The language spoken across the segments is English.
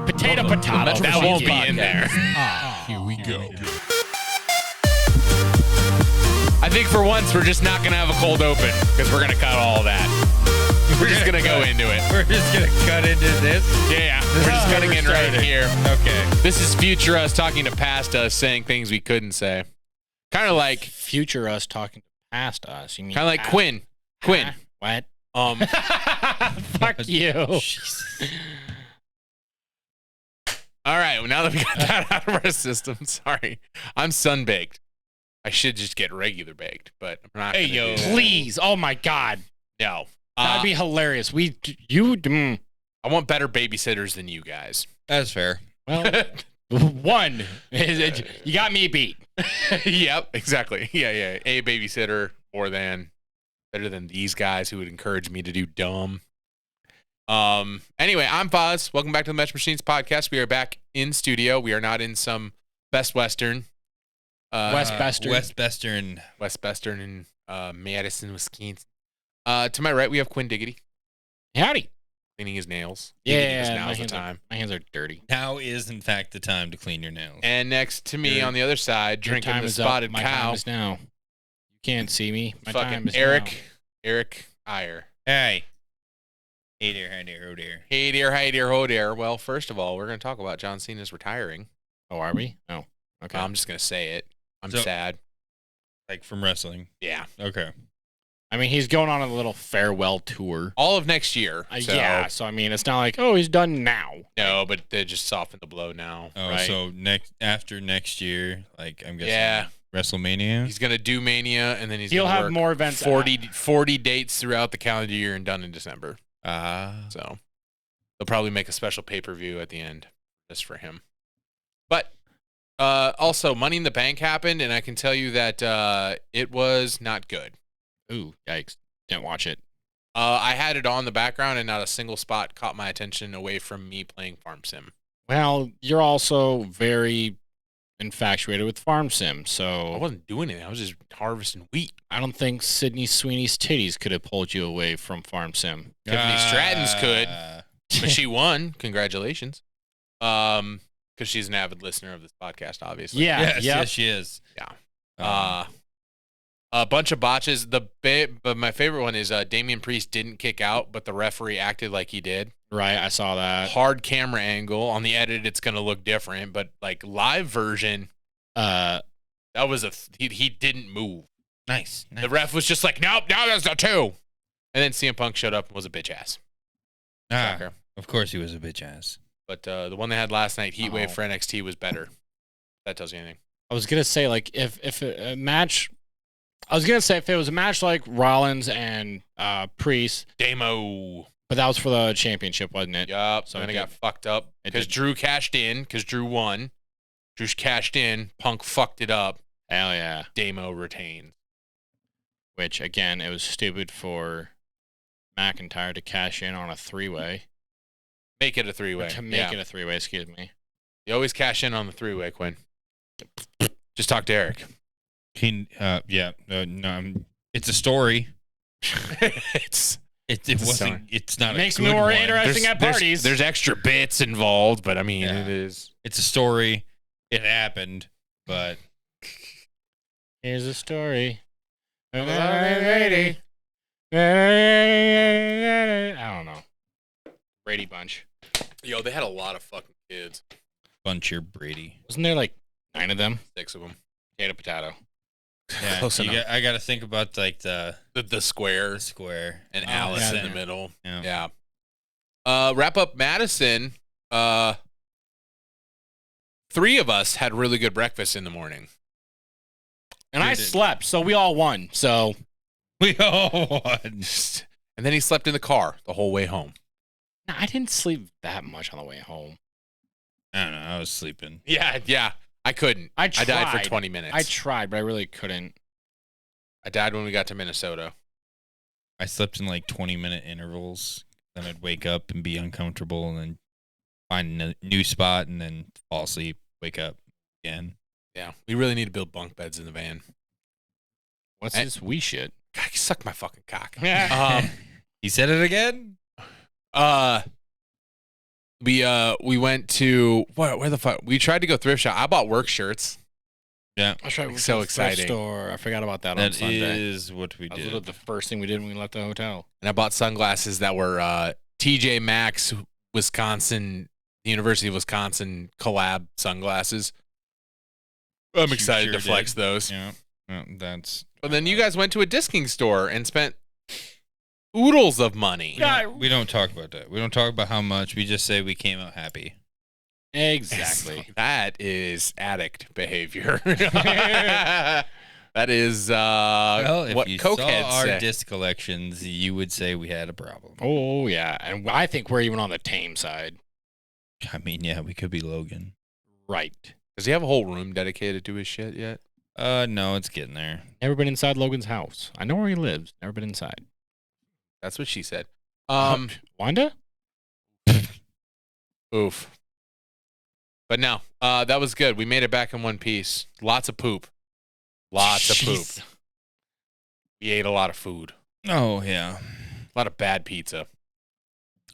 Potato. That won't be in there. Here we go. I think for once we're just not gonna have a cold open because we're gonna cut all that. We're just gonna go into it. We're just gonna cut into this. Yeah. We're just cutting in right here. Okay. This is future us talking to past us, saying things we couldn't say. Kind of like Future us talking past us. You mean kind of like Quinn. Quinn. What? Fuck you. All right. Well, now that we got that out of our system, sorry, I'm sunbaked. I should just get regular baked, but I'm not. Hey, yo. Please. Oh, my God. No. That'd be hilarious. I want better babysitters than you guys. That's fair. Well, one. You got me beat. Yep, exactly. Yeah. A babysitter better than these guys who would encourage me to do dumb. Anyway, I'm Paz. Welcome back to the Mesh Machines podcast. We are back in studio. We are not in some Best Western. West Western in Madison, Wisconsin. To my right, we have Quinn Diggity. Howdy. Cleaning his nails. Yeah, now's the time. My hands are dirty. Now is, in fact, the time to clean your nails. And next to me on the other side, drinking the spotted my cow. Time is now. You can't see me. My fucking time is Eric. now. Eric Iyer. Hey. Hey there, hi there, oh there. Hey dear, hi dear, ho dear. Well, first of all, we're going to talk about John Cena's retiring. Oh, are we? Oh, okay. I'm just going to say it. I'm So- sad. Like from wrestling. Yeah. Okay. I mean, he's going on a little farewell tour. All of next year. Yeah, so I mean, it's not like, oh, he's done now. No, but they just softened the blow now. Oh, right? so after next year, like I'm guessing Yeah. WrestleMania? He's going to do Mania, and then he'll He'll have work more events. 40 dates throughout the calendar year and done in December. So they'll probably make a special pay-per-view at the end just for him. But also, Money in the Bank happened, and I can tell you that it was not good. Ooh, yikes. Didn't watch it. I had it on the background, and not a single spot caught my attention away from me playing Farm Sim. Well, you're also very infatuated with Farm Sim, I so wasn't doing anything. I was just harvesting wheat. I don't think Sydney Sweeney's titties could have pulled you away from Farm Sim. Tiffany Stratton's could. But she won. Congratulations. Because she's an avid listener of this podcast, obviously. Yeah, Yes, she is. Yeah. A bunch of botches. But my favorite one is Damian Priest didn't kick out, but the referee acted like he did. Right, I saw that. Hard camera angle. On the edit, it's going to look different, but like live version, that was he didn't move. Nice. The ref was just like, nope, now there's a 2. And then CM Punk showed up and was a bitch ass. Shocker. Of course he was a bitch ass. But the one they had last night, Heatwave for NXT, was better. That tells you anything. I was gonna say, like, if a match, I was gonna say if it was a match like Rollins and Priest, Damo. but that was for the championship, wasn't it? Yup. So So then it it got fucked up it because did. Drew cashed in, because Drew won. Drew cashed in. Punk fucked it up. Hell yeah. Damo retained. Which again, it was stupid for McIntyre to cash in on a 3-way. Make it a 3-way. To make it a 3-way, excuse me. You always cash in on the 3-way, Quinn. Just talk to Eric. It's a story. It's It's not. It makes a me good more one. interesting at parties. There's extra bits involved, but I mean, Yeah. it is. It's a story. It happened, but Here's a story. I don't know. Brady Bunch. Yo, they had a lot of fucking kids. bunch your Brady. Wasn't there like 9 of them? 6 of them. Potato. Yeah, Close enough. I got to think about like the The square square and Oh, Alice yeah. in the middle. Yeah. Yeah. Wrap up Madison. 3 of us had really good breakfast in the morning. And I We did. slept, so we all won. So We all won. And then he slept in the car the whole way home. no, I didn't sleep that much on the way home. I don't know. I was sleeping. Yeah. I couldn't. I died for tried. 20 minutes. I tried, but I really couldn't. I died when we got to Minnesota. I slept in like 20-minute intervals. Then I'd wake up and be uncomfortable, and then find a new spot, and then fall asleep. Wake up again. Yeah. We really need to build bunk beds in the van. What's Eh. this wee shit? God, suck my fucking cock. Yeah. Um, He said it again. we went to where the fuck? We tried to go thrift shop. I bought work shirts. Yeah, I tried So to the thrift exciting. Store. I forgot about that on that Sunday. is what we That was did. literally the first thing we did when we left the hotel. And I bought sunglasses that were TJ Maxx, Wisconsin, University of Wisconsin collab sunglasses. I'm You excited to sure flex did. those. Yeah, well, that's. But then you guys went to a disking store and spent oodles of money. We don't talk about that. We don't talk about how much. We just say we came out happy. Exactly. That is addict behavior. That is Well, if what you saw cokeheads our say. disc collections, you would say we had a problem. Oh yeah, and I think we're even on the tame side. I mean, yeah, we could be Logan. Right. Does he have a whole room dedicated to his shit yet? No, it's getting there. Never been inside Logan's house. I know where he lives. Never been inside. That's what she said. Wanda? Oof. But no, that was good. We made it back in one piece. Lots of poop. Lots of poop. Jeez. We ate a lot of food. Oh yeah, A lot of bad pizza.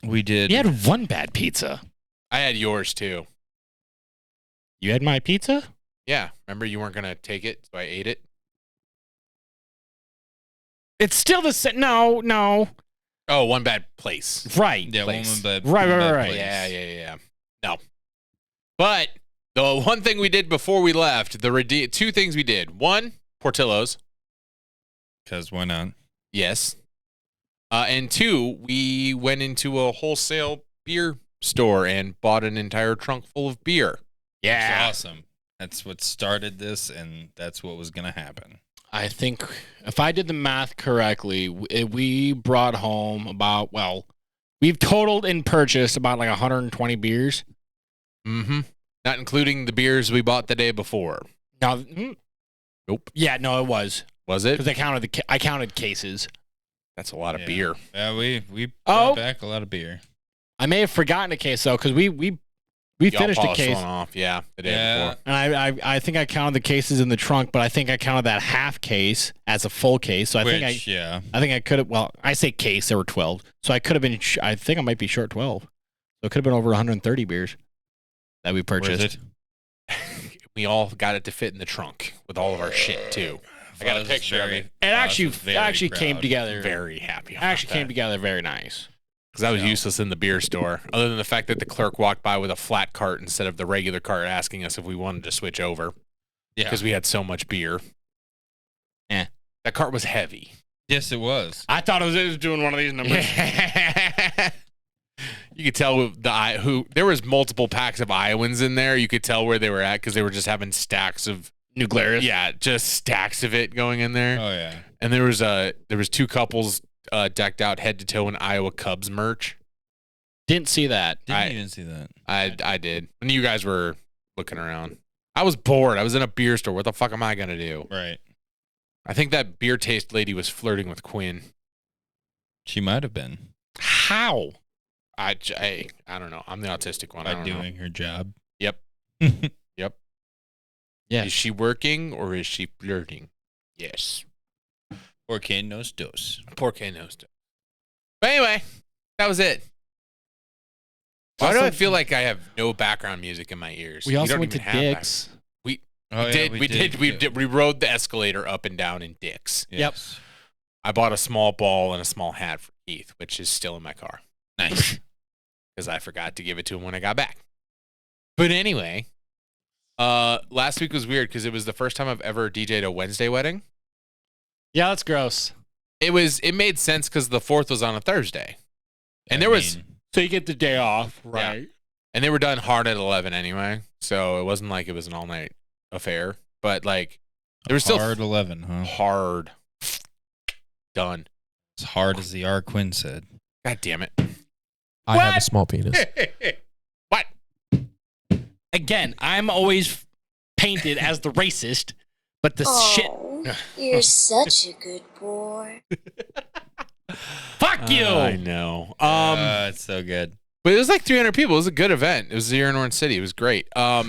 we did. You had one bad pizza. I had yours too. You had my pizza? Yeah. Remember you weren't going to take it, so I ate it? It's still the same. No. Oh, one bad place. Right. Yeah, place. woman, Right. Yeah. No. But the one thing we did before we left, two things we did. One, Portillo's. Because why not? Yes. And two, we went into a wholesale beer store and bought an entire trunk full of beer. Yeah. It's awesome. That's what started this, and that's what was gonna happen. I think if I did the math correctly, we brought home we've totaled and purchased about like 120 beers. Mm-hmm. Not including the beers we bought the day before. Now, Nope. Yeah, no, it was Was it? because I counted cases. That's a lot of Yeah. beer. Yeah, we Oh. brought back a lot of beer. I may have forgotten a case though because we Y'all finished a polished case. one off. Yeah, the day Yeah. before. And I think I counted the cases in the trunk, but I think I counted that half case as a full case. So I think I could have. Well, I say case. There were 12, so I could have been. I think I might be short 12. So it could have been over 130 beers that we purchased. We all got it to fit in the trunk with all of our shit too. I got a picture of it. It actually came together. Very happy. Actually came together very nice. Because I was useless in the beer store, other than the fact that the clerk walked by with a flat cart instead of the regular cart, asking us if we wanted to switch over. Yeah. Because we had so much beer. Eh. That cart was heavy. Yes, it was. I thought it was doing one of these numbers. You could tell there was multiple packs of Iowans in there. You could tell where they were at because they were just having stacks of New Glarus. yeah, just stacks of it going in there. Oh yeah. And there was two couples decked out head to toe in Iowa Cubs merch. Didn't see that. Didn't even see that. I did. When you guys were looking around, I was bored. I was in a beer store. What the fuck am I gonna do? Right. I think that beer taste lady was flirting with Quinn. She might have been How? I don't know. I'm the autistic one. I by don't know. doing her job. Yep. Yeah. Is she working or is she flirting? Yes. Porque nos dos. Poor K knows. But anyway, that was it. Why do Also- I feel like I have no background music in my ears? We also don't went to even have Dick's. Oh, We did. We rode the escalator up and down in Dick's. Yes. I bought a small ball and a small hat for Keith, which is still in my car Nice. because I forgot to give it to him when I got back. But anyway, last week was weird because it was the first time I've ever DJ'd a Wednesday wedding. Yeah, that's gross. It made sense because the 4th was on a Thursday, and So you get the day off, right? and they were done hard at 11 anyway, so it wasn't like it was an all night affair. But like, there was still hard 11, huh? hard done. As hard as the R. Quinn said. God damn it! I have a small penis. What? Again, I'm always painted as the racist, but the shit. You're such a good boy. Fuck you. I know. It's so good. But it was like 300 people. It was a good event. It was here in Orange City. It was great. For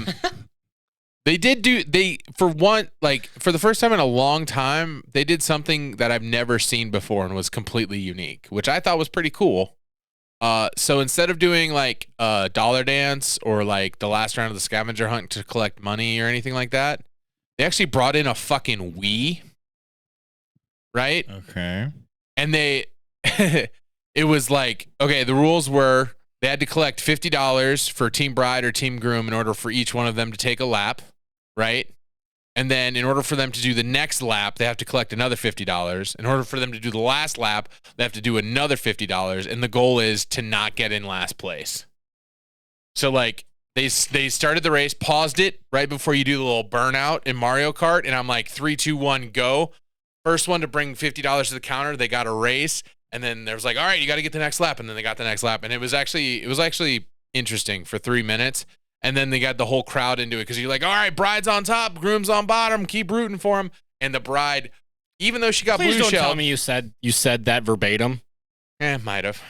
the first time in a long time, they did something that I've never seen before and was completely unique, which I thought was pretty cool. So instead of doing like a dollar dance or like the last round of the scavenger hunt to collect money or anything like that, they actually brought in a fucking Wii. Right? Okay. And they, it was like, okay, the rules were they had to collect $50 for Team Bride or Team Groom in order for each one of them to take a lap, right? And then in order for them to do the next lap, they have to collect another $50. In order for them to do the last lap, they have to do another $50. And the goal is to not get in last place. So like they started the race, paused it right before you do the little burnout in Mario Kart. And I'm like, 3, 2, 1, go. First one to bring $50 to the counter, they got a race. And then there was like, all right, you got to get the next lap. And then they got the next lap. And it was actually interesting for 3 minutes. And then they got the whole crowd into it because you're like, all right, bride's on top, groom's on bottom, keep rooting for him. And the bride, even though she got Please blue don't shell, tell me you said that verbatim. Might have.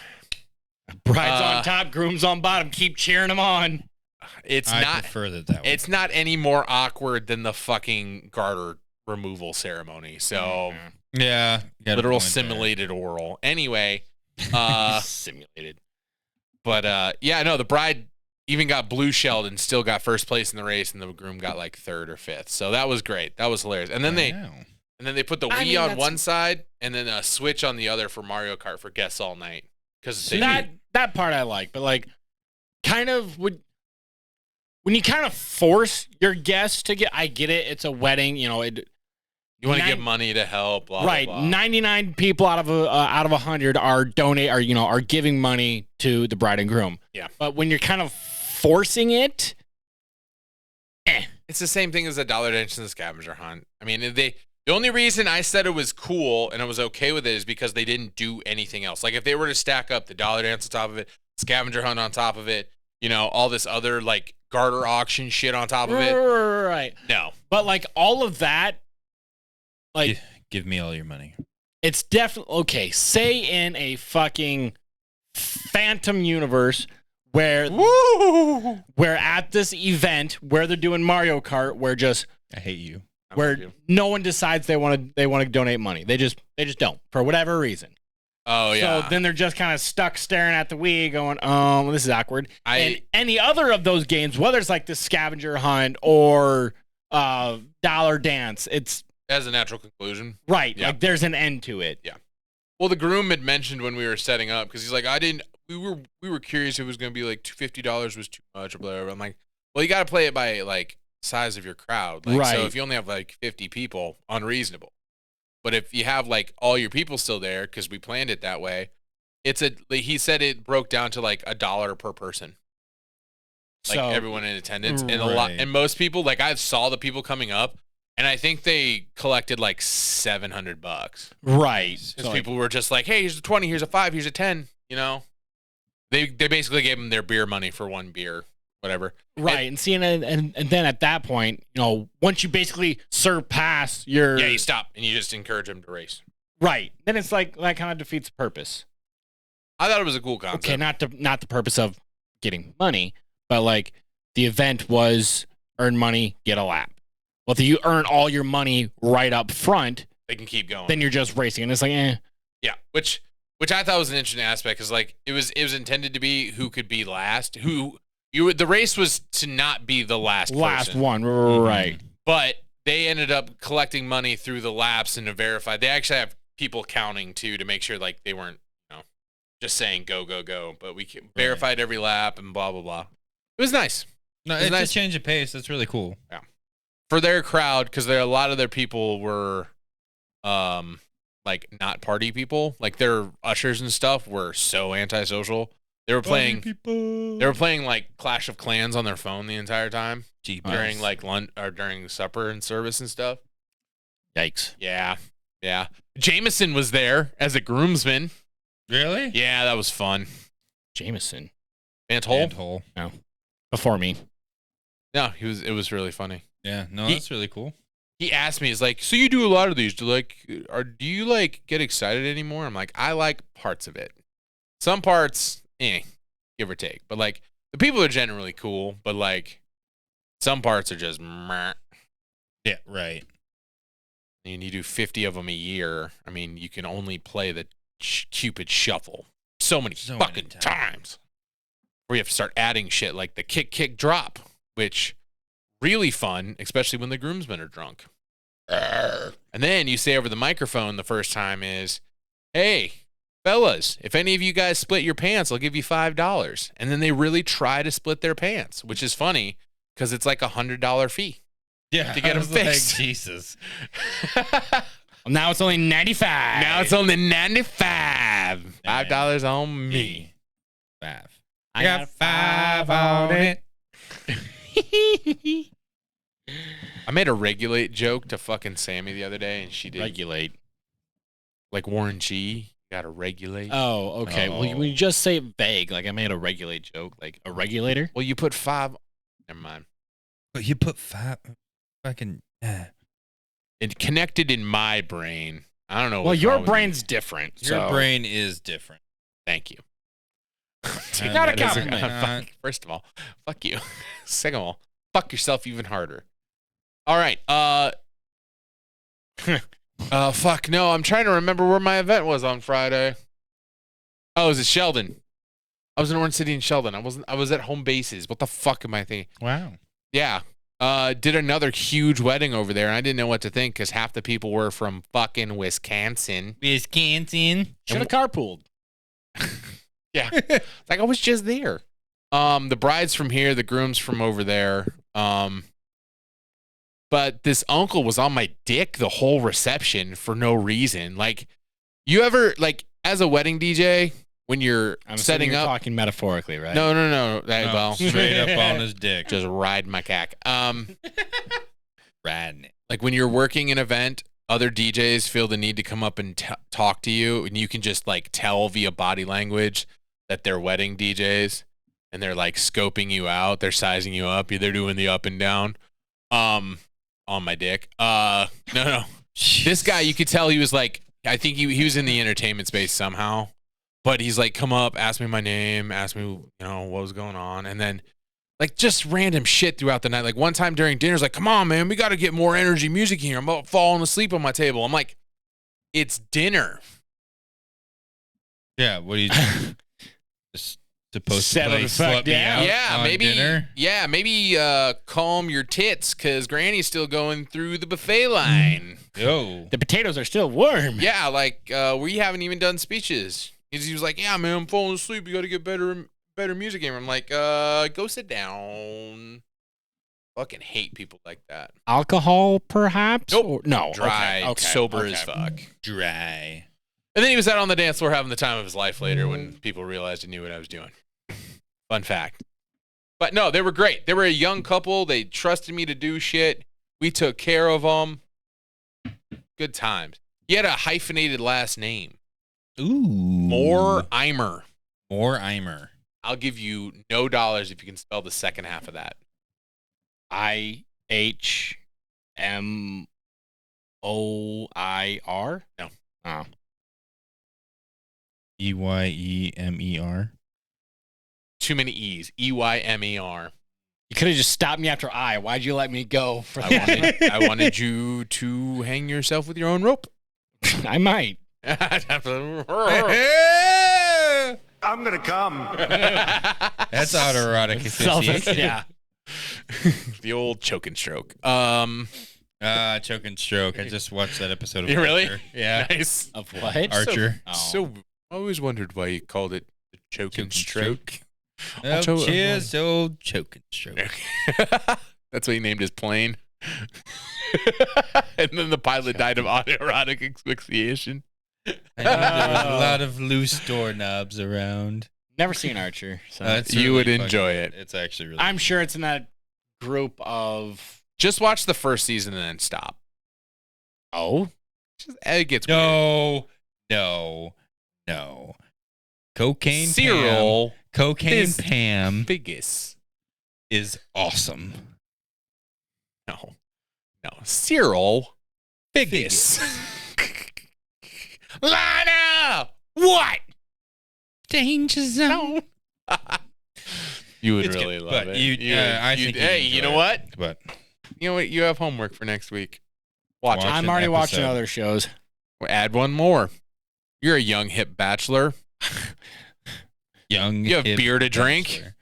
Bride's on top, groom's on bottom. Keep cheering them on. I prefer that way. It's not any more awkward than the fucking garter removal ceremony. So yeah, literal simulated oral. Anyway, simulated. But yeah, no, the bride even got blue shelled and still got first place in the race, and the groom got like 3rd or 5th. So that was great. That was hilarious. And then they put the Wii on one side and then a Switch on the other for Mario Kart for guests all night. Because that part I like, but like kind of when you kind of force your guests to get, I get it. It's a wedding, you know. You want to give money to help, blah, right? Blah, blah. 99 people out of 100 are giving money to the bride and groom. Yeah, but when you're kind of forcing it, it's the same thing as a dollar dance and the scavenger hunt. I mean, the only reason I said it was cool and I was okay with it is because they didn't do anything else. Like if they were to stack up the dollar dance on top of it, scavenger hunt on top of it, you know, all this other like garter auction shit on top of it. Right. No, but like all of that. Like, give me all your money. It's definitely okay. Say in a fucking phantom universe where at this event where they're doing Mario Kart, I hate you. No one decides they want to donate money. They just don't for whatever reason. Oh yeah. So then they're just kind of stuck staring at the Wii, going, "Oh, this is awkward." And any other of those games, whether it's like the scavenger hunt or dollar dance, it's as a natural conclusion. Right. Yeah. Like there's an end to it. Yeah. Well, the groom had mentioned when we were setting up, because he's like, we were curious if it was going to be like $50 was too much or whatever. I'm like, well, you got to play it by like size of your crowd. Like, right. So if you only have like 50 people, unreasonable. But if you have like all your people still there, because we planned it that way, he said it broke down to like $1 per person. Like so, everyone in attendance. And and most people, like I saw the people coming up, and I think they collected like $700. Right. Because people were just like, hey, here's a 20, here's a 5, here's a 10, you know? They basically gave them their beer money for one beer, whatever. Right. And seeing it, and then at that point, you know, once you basically surpass your... Yeah, you stop and you just encourage them to race. Right. Then it's like, that kind of defeats the purpose. I thought it was a cool concept. Okay, not the purpose of getting money, but like the event was earn money, get a lap. Well, if you earn all your money right up front, they can keep going. Then you're just racing, and it's like, Yeah, which I thought was an interesting aspect, because like it was intended to be who could be last. The race was to not be the last person. One, right? But they ended up collecting money through the laps and to verify. They actually have people counting too to make sure like they weren't, you know, just saying go go go. But we verified every lap and blah blah blah. It was nice. No, it's nice. A change of pace. That's really cool. Yeah. For their crowd, because a lot of their people were, like not party people. Like their ushers and stuff were so antisocial. They were playing. They were playing like Clash of Clans on their phone the entire time during like lunch or during supper and service and stuff. Yikes! Yeah. Jameson was there as a groomsman. Really? Yeah, that was fun. Jameson. Van Hole? No, before me. No, it was really funny. Yeah, no, that's really cool. He asked me, he's like, so you do a lot of these. Do you like get excited anymore? I'm like, I like parts of it. Some parts, give or take. But like the people are generally cool, but like some parts are just meh. Yeah, right. And you do 50 of them a year. I mean, you can only play the Cupid Shuffle so many fucking times. Where you have to start adding shit like the kick, drop, which really fun, especially when the groomsmen are drunk. And then you say over the microphone the first time is, hey, fellas, if any of you guys split your pants, I'll give you $5. And then they really try to split their pants, which is funny because it's like $100 fee. Yeah, to get them fixed. Like, Jesus. Now it's only 95. Now it's only 95. $5 on me. 5. I got 5 on it. I made a regulate joke to fucking Sammy the other day, and she did Regulate. Like Warren G. Got to regulate. Oh, okay. Oh. Well, you just say vague. Like I made a regulate joke, like a regulator. Well, you put 5. Never mind. But you put 5. Fucking. It connected in my brain. I don't know. Well, your brain's different. Your brain is different. Thank you. Not a compliment. First of all, fuck you. Second of all, fuck yourself even harder. All right. Fuck no. I'm trying to remember where my event was on Friday. Oh, it was at Sheldon. I was in Orange City in Sheldon. I was at Home Bases. What the fuck am I thinking? Wow. Yeah. Did another huge wedding over there, and I didn't know what to think because half the people were from fucking Wisconsin. Wisconsin. Should have carpooled. Yeah. Like I was just there. The bride's from here, the groom's from over there. But this uncle was on my dick the whole reception for no reason. Like, you ever, like, as a wedding DJ, when you're setting up. Talking metaphorically, right? No. Well, Straight up on his dick. just ride my cack. Riding it. Like when you're working an event, other DJs feel the need to come up and talk to you, and you can just like tell via body language that they're wedding DJs, and they're like scoping you out, they're sizing you up, they're doing the up and down. On my dick. No. This guy, you could tell he was like, I think he was in the entertainment space somehow, but he's like, come up, ask me my name, ask me, what was going on, and then like just random shit throughout the night. Like one time during dinner, like, come on, man, we got to get more energy music here. I'm about falling asleep on my table. I'm like, it's dinner. Yeah, what do you just supposed Settle to play the fuck Slut Me down. Out Yeah, on maybe. dinner? Yeah, maybe calm your tits because Granny's still going through the buffet line. Yo. The potatoes are still warm. Yeah, like we haven't even done speeches. He was like, yeah, man, I'm falling asleep. You got to get better music here. I'm like, go sit down. Fucking hate people like that. Alcohol, perhaps? Nope. Or, no. Dry, Okay. sober as fuck. Dry. And then he was out on the dance floor having the time of his life later when people realized he knew what I was doing. Fun fact. But no, they were great. They were a young couple. They trusted me to do shit. We took care of them. Good times. He had a hyphenated last name. Ooh. More Eimer. More Eimer. I'll give you no dollars if you can spell the second half of that. IHMOIR? No. Oh. EYEMER. Too many E's. EYMER. You could have just stopped me after I. Why'd you let me go for I wanted you to hang yourself with your own rope. I might. I'm gonna come. That's autoerotic asphyxiation. Yeah. The old choke and stroke. Choke and stroke. I just watched that episode of You really? Archer. Yeah. Nice. Of what? Archer. So I always wondered why you called it the choke and stroke. Oh, Cho- cheers, old choke and stroke. That's what he named his plane. And then the pilot died of autoerotic asphyxiation. I knew there was a lot of loose doorknobs around. Never seen Archer. So It's You would fucking- enjoy it. It's actually really I'm sure it's in that group of. Just watch the first season and then stop. Oh? It gets weird. No. Cocaine Cyril Pam. Cocaine is Pam Figgis. is awesome. No. Cyril Figgis. Lana! What? Danger zone. You would It's really good, love but it. I think you'd hey, you enjoy know it. what? But You know what? You have homework for next week. Watch Watch it. I'm an already watching episode. other shows. We'll add one more. You're a young hip bachelor. young. You have beer to drink. wrestler.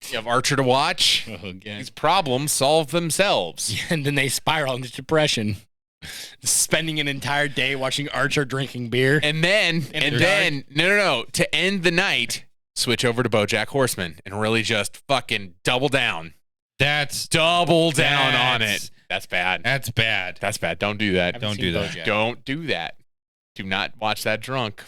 You have Archer to watch. Okay. These problems solve themselves. And then they spiral into depression. Spending an entire day watching Archer drinking beer. And then, no. To end the night, switch over to BoJack Horseman and really just fucking double down. Double down on it. That's bad. That's bad. That's bad. Don't do that. Don't do that. BoJack. Don't do that. Do not watch that drunk.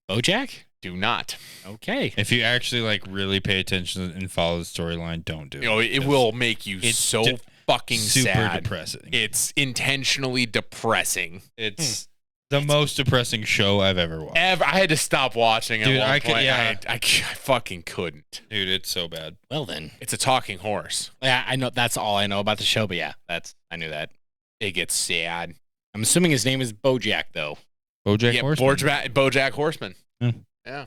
BoJack? Do not. Okay. If you actually like really pay attention and follow the storyline, don't do it. You know, it will make you so fucking super sad. depressing. It's intentionally depressing. It's the most depressing show I've ever watched. I had to stop watching at Dude, one I could- point. yeah. I fucking couldn't. Dude, it's so bad. Well then. It's a talking horse. Yeah, I know that's all I know about the show, but yeah, I knew that. It gets sad. I'm assuming his name is BoJack though. BoJack Horseman. BoJack Horseman. Hmm. Yeah.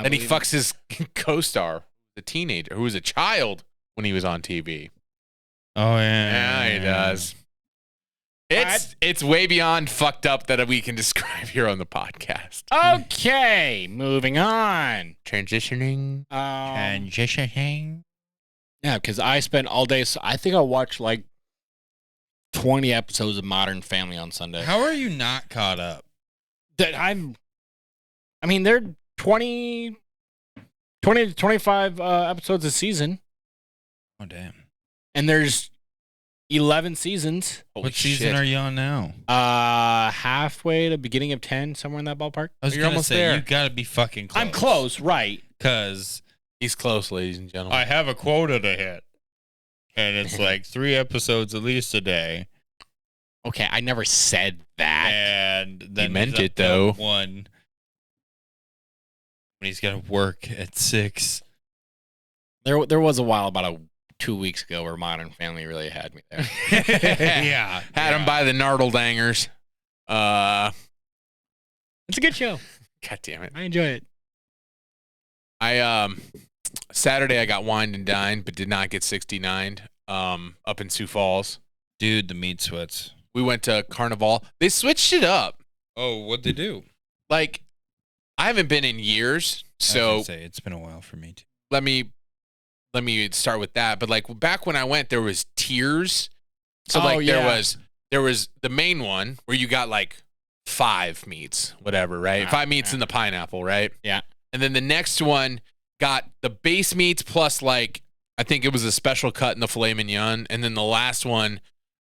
Then he fucks his co-star, the teenager, who was a child when he was on TV. Oh yeah. Yeah, he does. It's way beyond fucked up that we can describe here on the podcast. Okay, moving on. Transitioning. Transitioning. Yeah, because I spent all day. So I think I watched like 20 episodes of Modern Family on Sunday. How are you not caught up? They're 20 to 25 episodes a season, Oh damn. and there's 11 seasons. What season are you on now? Halfway to beginning of 10, somewhere in that ballpark. I was You're gonna almost say there. you gotta be fucking close. I'm close, right? Cause He's close, ladies and gentlemen. I have a quota to hit. And it's like 3 episodes at least a day. Okay, I never said that. And then He meant he's up it, to though. 1 when he's gotta work at 6. There was a while about 2 weeks ago where Modern Family really had me there. Yeah. Had him by the Nardle Dangers. It's a good show. God damn it. I enjoy it. Saturday I got wined and dined, but did not get 69'd up in Sioux Falls. Dude, the meat sweats. We went to Carnival. They switched it up. Oh, what'd they do? Like, I haven't been in years, I was so gonna say it's been a while for me too. let me start with that. But like back when I went, there was tiers. So there was the main one where you got like 5 meats, whatever, right? 5 meats in the pineapple, right? Yeah. And then the next one got the base meats plus like I think it was a special cut in the filet mignon, and then the last one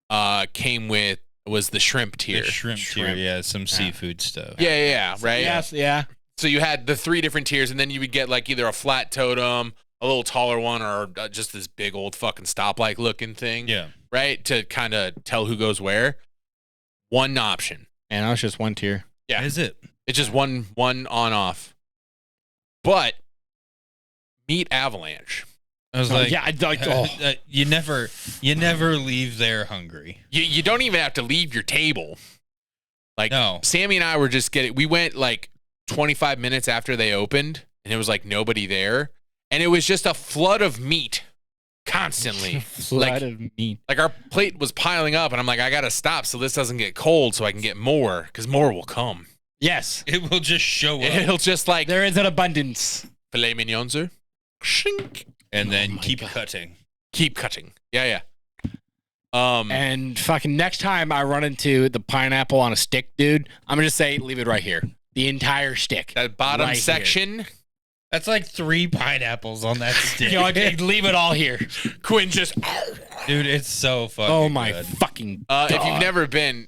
was the shrimp tier. The shrimp tier, yeah, some seafood stuff. Yeah, right. Yes, yeah. So you had the 3 different tiers, and then you would get like either a flat totem, a little taller one, or just this big old fucking stoplight looking thing. Yeah. Right? To kind of tell who goes where. One option. And that was just one tier. Yeah. Is it? It's just one on off. But meat avalanche. I was like, yeah, you never leave there hungry. You don't even have to leave your table. Like No. Sammy and I were just we went like 25 minutes after they opened, and it was like nobody there. And it was just a flood of meat constantly. Flood of meat. Like our plate was piling up, and I'm like, I got to stop so this doesn't get cold so I can get more, because more will come. Yes. It will just show up. It'll just like There is an abundance. filet mignon, sir. Shink. And then my keep God. cutting. Keep cutting. Yeah. And fucking next time I run into the pineapple on a stick, dude, I'm going to just say, leave it right here. The entire stick. that bottom right here. section, That's like 3 pineapples on that stick. You know, leave it all here. Quinn just. Dude, it's so fucking Oh my good. fucking If you've God. never been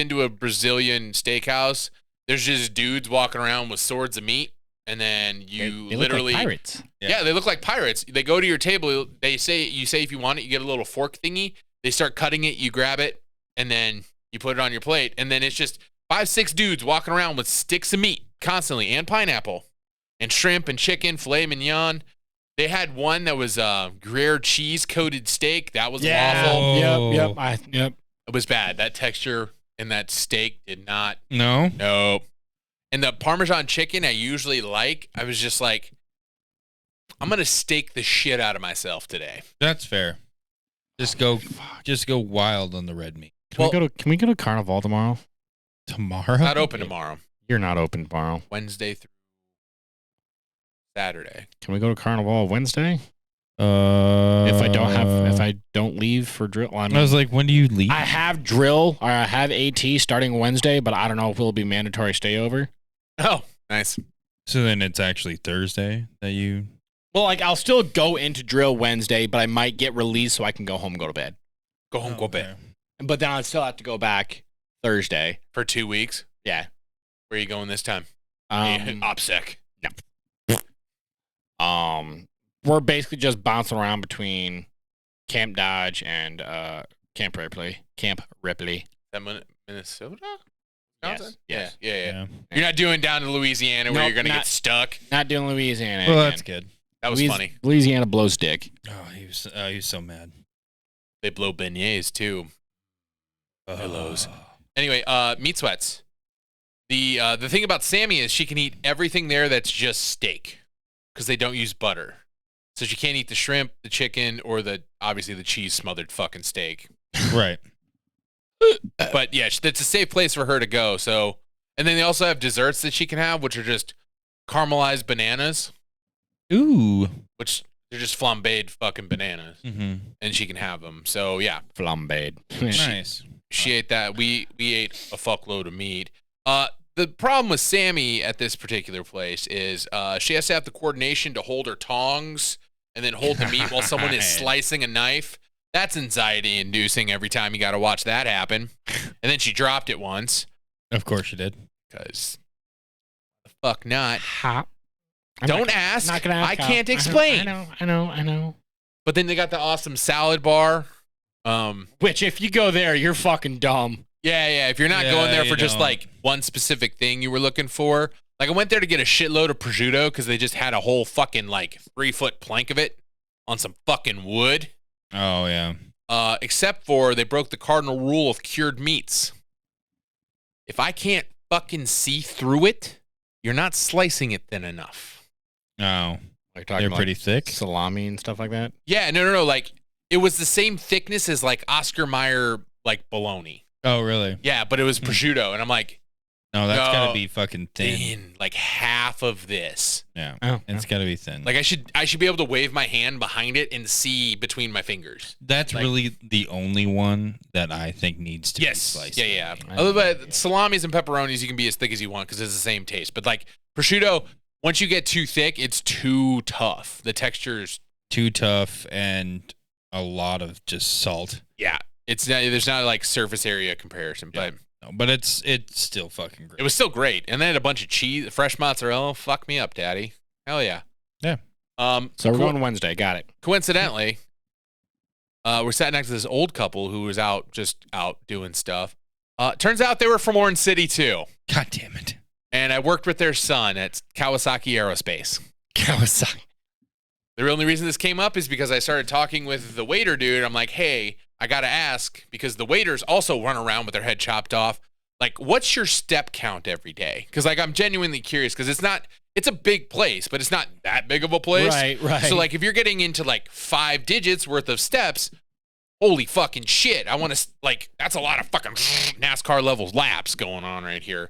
to a Brazilian steakhouse, there's just dudes walking around with swords of meat, and then you they literally look like pirates. Yeah, they look like pirates. They go to your table. You say if you want it, you get a little fork thingy. They start cutting it. You grab it, and then you put it on your plate. And then it's just 5-6 dudes walking around with sticks of meat constantly, and pineapple, and shrimp, and chicken, filet mignon. They had one that was Gruyere cheese coated steak. That was awful. Oh. Yep. It was bad. That texture in that steak did not. No? No. And the Parmesan chicken I usually like, I was just like, I'm gonna steak the shit out of myself today. That's fair. Just go wild on the red meat. Can we go to Carnival tomorrow? Tomorrow? Not open tomorrow. You're not open tomorrow. Wednesday through Saturday. Can we go to Carnival Wednesday? If If I don't leave for drill, well, I was like, when do you leave? I have drill or I have AT starting Wednesday, but I don't know if it'll be mandatory stay over. Oh, nice. So then it's actually Thursday that you. Well, like I'll still go into drill Wednesday, but I might get released so I can go home and go to bed. Go home, go bed. But then I'll still have to go back Thursday For 2 weeks? Yeah. Where are you going this time? OPSEC. We're basically just bouncing around between Camp Dodge and Camp Ripley. Is that Minnesota? Yes. Yeah. You're not doing down to Louisiana where Nope, you're going to get stuck? Not doing Louisiana. Well, again. that's good. That was funny. Louisiana blows dick. Oh, he was so mad. They blow beignets, too. Pillows. Oh. Anyway, meat sweats. The thing about Sammy is she can eat everything there that's just steak because they don't use butter. So she can't eat the shrimp, the chicken, or obviously the cheese smothered fucking steak. Right. But yeah, it's a safe place for her to go. So, and then they also have desserts that she can have, which are just caramelized bananas. Ooh. Which they're just flambéed fucking bananas, and she can have them. So yeah, flambéed. Nice. She ate that. We ate a fuckload of meat. The problem with Sammy at this particular place is she has to have the coordination to hold her tongs and then hold the meat while someone is slicing a knife. That's anxiety-inducing every time you got to watch that happen. And then she dropped it once. Of course she did. Because the fuck not. Don't ask. Not gonna ask. I can't explain. I know. But then they got the awesome salad bar. Which, if you go there, you're fucking dumb. Yeah. If you're not going there for just like one specific thing you were looking for. Like I went there to get a shitload of prosciutto because they just had a whole fucking like 3-foot plank of it on some fucking wood. Oh, yeah. Except for they broke the cardinal rule of cured meats. If I can't fucking see through it, you're not slicing it thin enough. No. Like talking They're like pretty thick. Salami and stuff like that. Yeah, no. Like it was the same thickness as like Oscar Mayer like bologna. Oh, really? Yeah, but it was prosciutto, and I'm like, no, that's gotta be fucking thin. Like half of this. Yeah, Oh, it's gotta be thin. Like I should be able to wave my hand behind it and see between my fingers. That's like, really the only one that I think needs to be sliced. Yeah. But salamis and pepperonis, you can be as thick as you want because it's the same taste. But like prosciutto, once you get too thick, it's too tough. The texture's too tough and a lot of just salt. Yeah, there's not like surface area comparison, but. No, but it's still fucking great. It was still great. And then a bunch of cheese, fresh mozzarella. Fuck me up, daddy. Hell yeah. Yeah. So we're going Wednesday. Got it. Coincidentally, we're sat next to this old couple who was out doing stuff. Turns out they were from Orange City too. God damn it. And I worked with their son at Kawasaki Aerospace. Kawasaki. The only reason this came up is because I started talking with the waiter dude. I'm like, hey, I got to ask, because the waiters also run around with their head chopped off. Like, what's your step count every day? Because, like, I'm genuinely curious because it's a big place, but it's not that big of a place. Right. So, like, if you're getting into, like, 5 digits worth of steps, holy fucking shit. I want to, like, that's a lot of fucking NASCAR levels laps going on right here.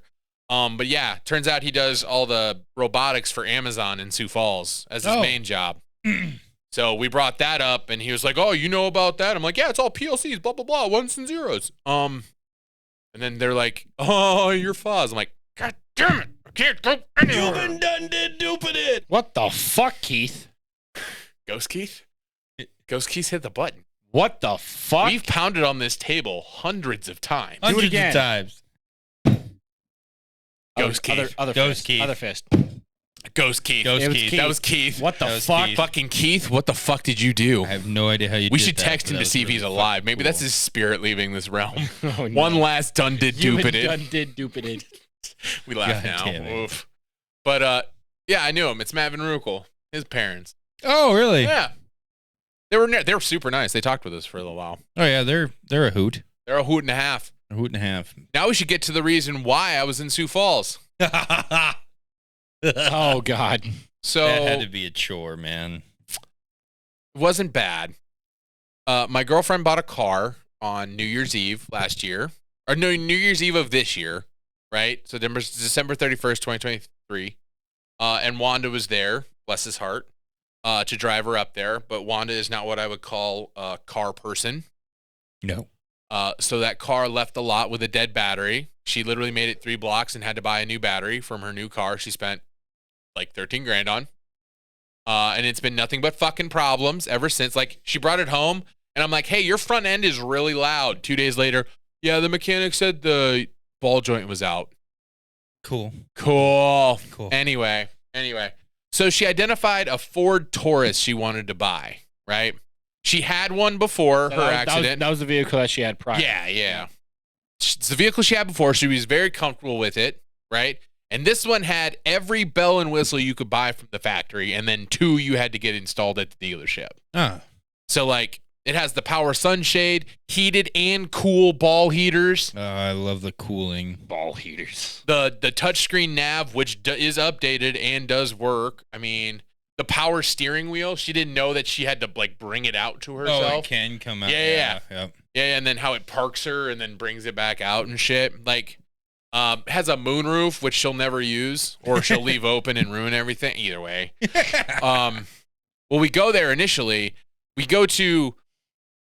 But yeah, turns out he does all the robotics for Amazon in Sioux Falls as his main job. So we brought that up, and he was like, "Oh, you know about that?" I'm like, "Yeah, it's all PLCs, blah blah blah, ones and zeros." And then they're like, "Oh, you're fuzz." I'm like, "God damn it, I can't go anywhere." What the fuck, Keith? Ghost Keith hit the button. What the fuck? We've pounded on this table hundreds of times. Do it again. Times. Ghost Keith. Other Ghost fist. Keith. Other fist. Ghost Keith. Ghost It was Keith. Keith. That was Keith. What the That was fuck? Keith. Fucking Keith, what the fuck did you do? I have no idea how you did We should that, text but him that to was see if he's really alive. fucking Maybe cool. that's his spirit leaving this realm. Oh, no. One last done did You duped it. done did duped it. We laugh God damn now. it. Oof. But yeah, I knew him. It's Mavin Rukel. His parents. Oh, really? Yeah. They were super nice. They talked with us for a little while. Oh, yeah, they're a hoot. They're a hoot and a half. A hoot and a half. Now we should get to the reason why I was in Sioux Falls. Oh God. So That had to be a chore, man. it wasn't bad. My girlfriend bought a car on New Year's Eve last year. Or no, New Year's Eve of this year, right? So December 31st, 2023. And Wanda was there. bless his heart, to drive her up there. But Wanda is not what I would call a car person. No. So that car left the lot with a dead battery. She literally made it 3 blocks and had to buy a new battery from her new car. She spent like 13 grand on. And it's been nothing but fucking problems ever since. Like, she brought it home, and I'm like, hey, your front end is really loud. 2 days later, yeah, the mechanic said the ball joint was out. Cool. Anyway. So she identified a Ford Taurus she wanted to buy, right? She had one before her accident. That was the vehicle that she had prior. Yeah. It's the vehicle she had before. She was very comfortable with it, right? And this one had every bell and whistle you could buy from the factory, and then 2 you had to get installed at the dealership. So, like, it has the power sunshade, heated and cool ball heaters. I love the cooling. Ball heaters. The touchscreen nav, which is updated and does work. I mean, the power steering wheel, she didn't know that she had to, like, bring it out to herself. Oh, it can come out. Yeah. Yep. Yeah, and then how it parks her and then brings it back out and shit. Like, has a moonroof, which she'll never use, or she'll leave open and ruin everything. Either way. Well, we go there initially. We go to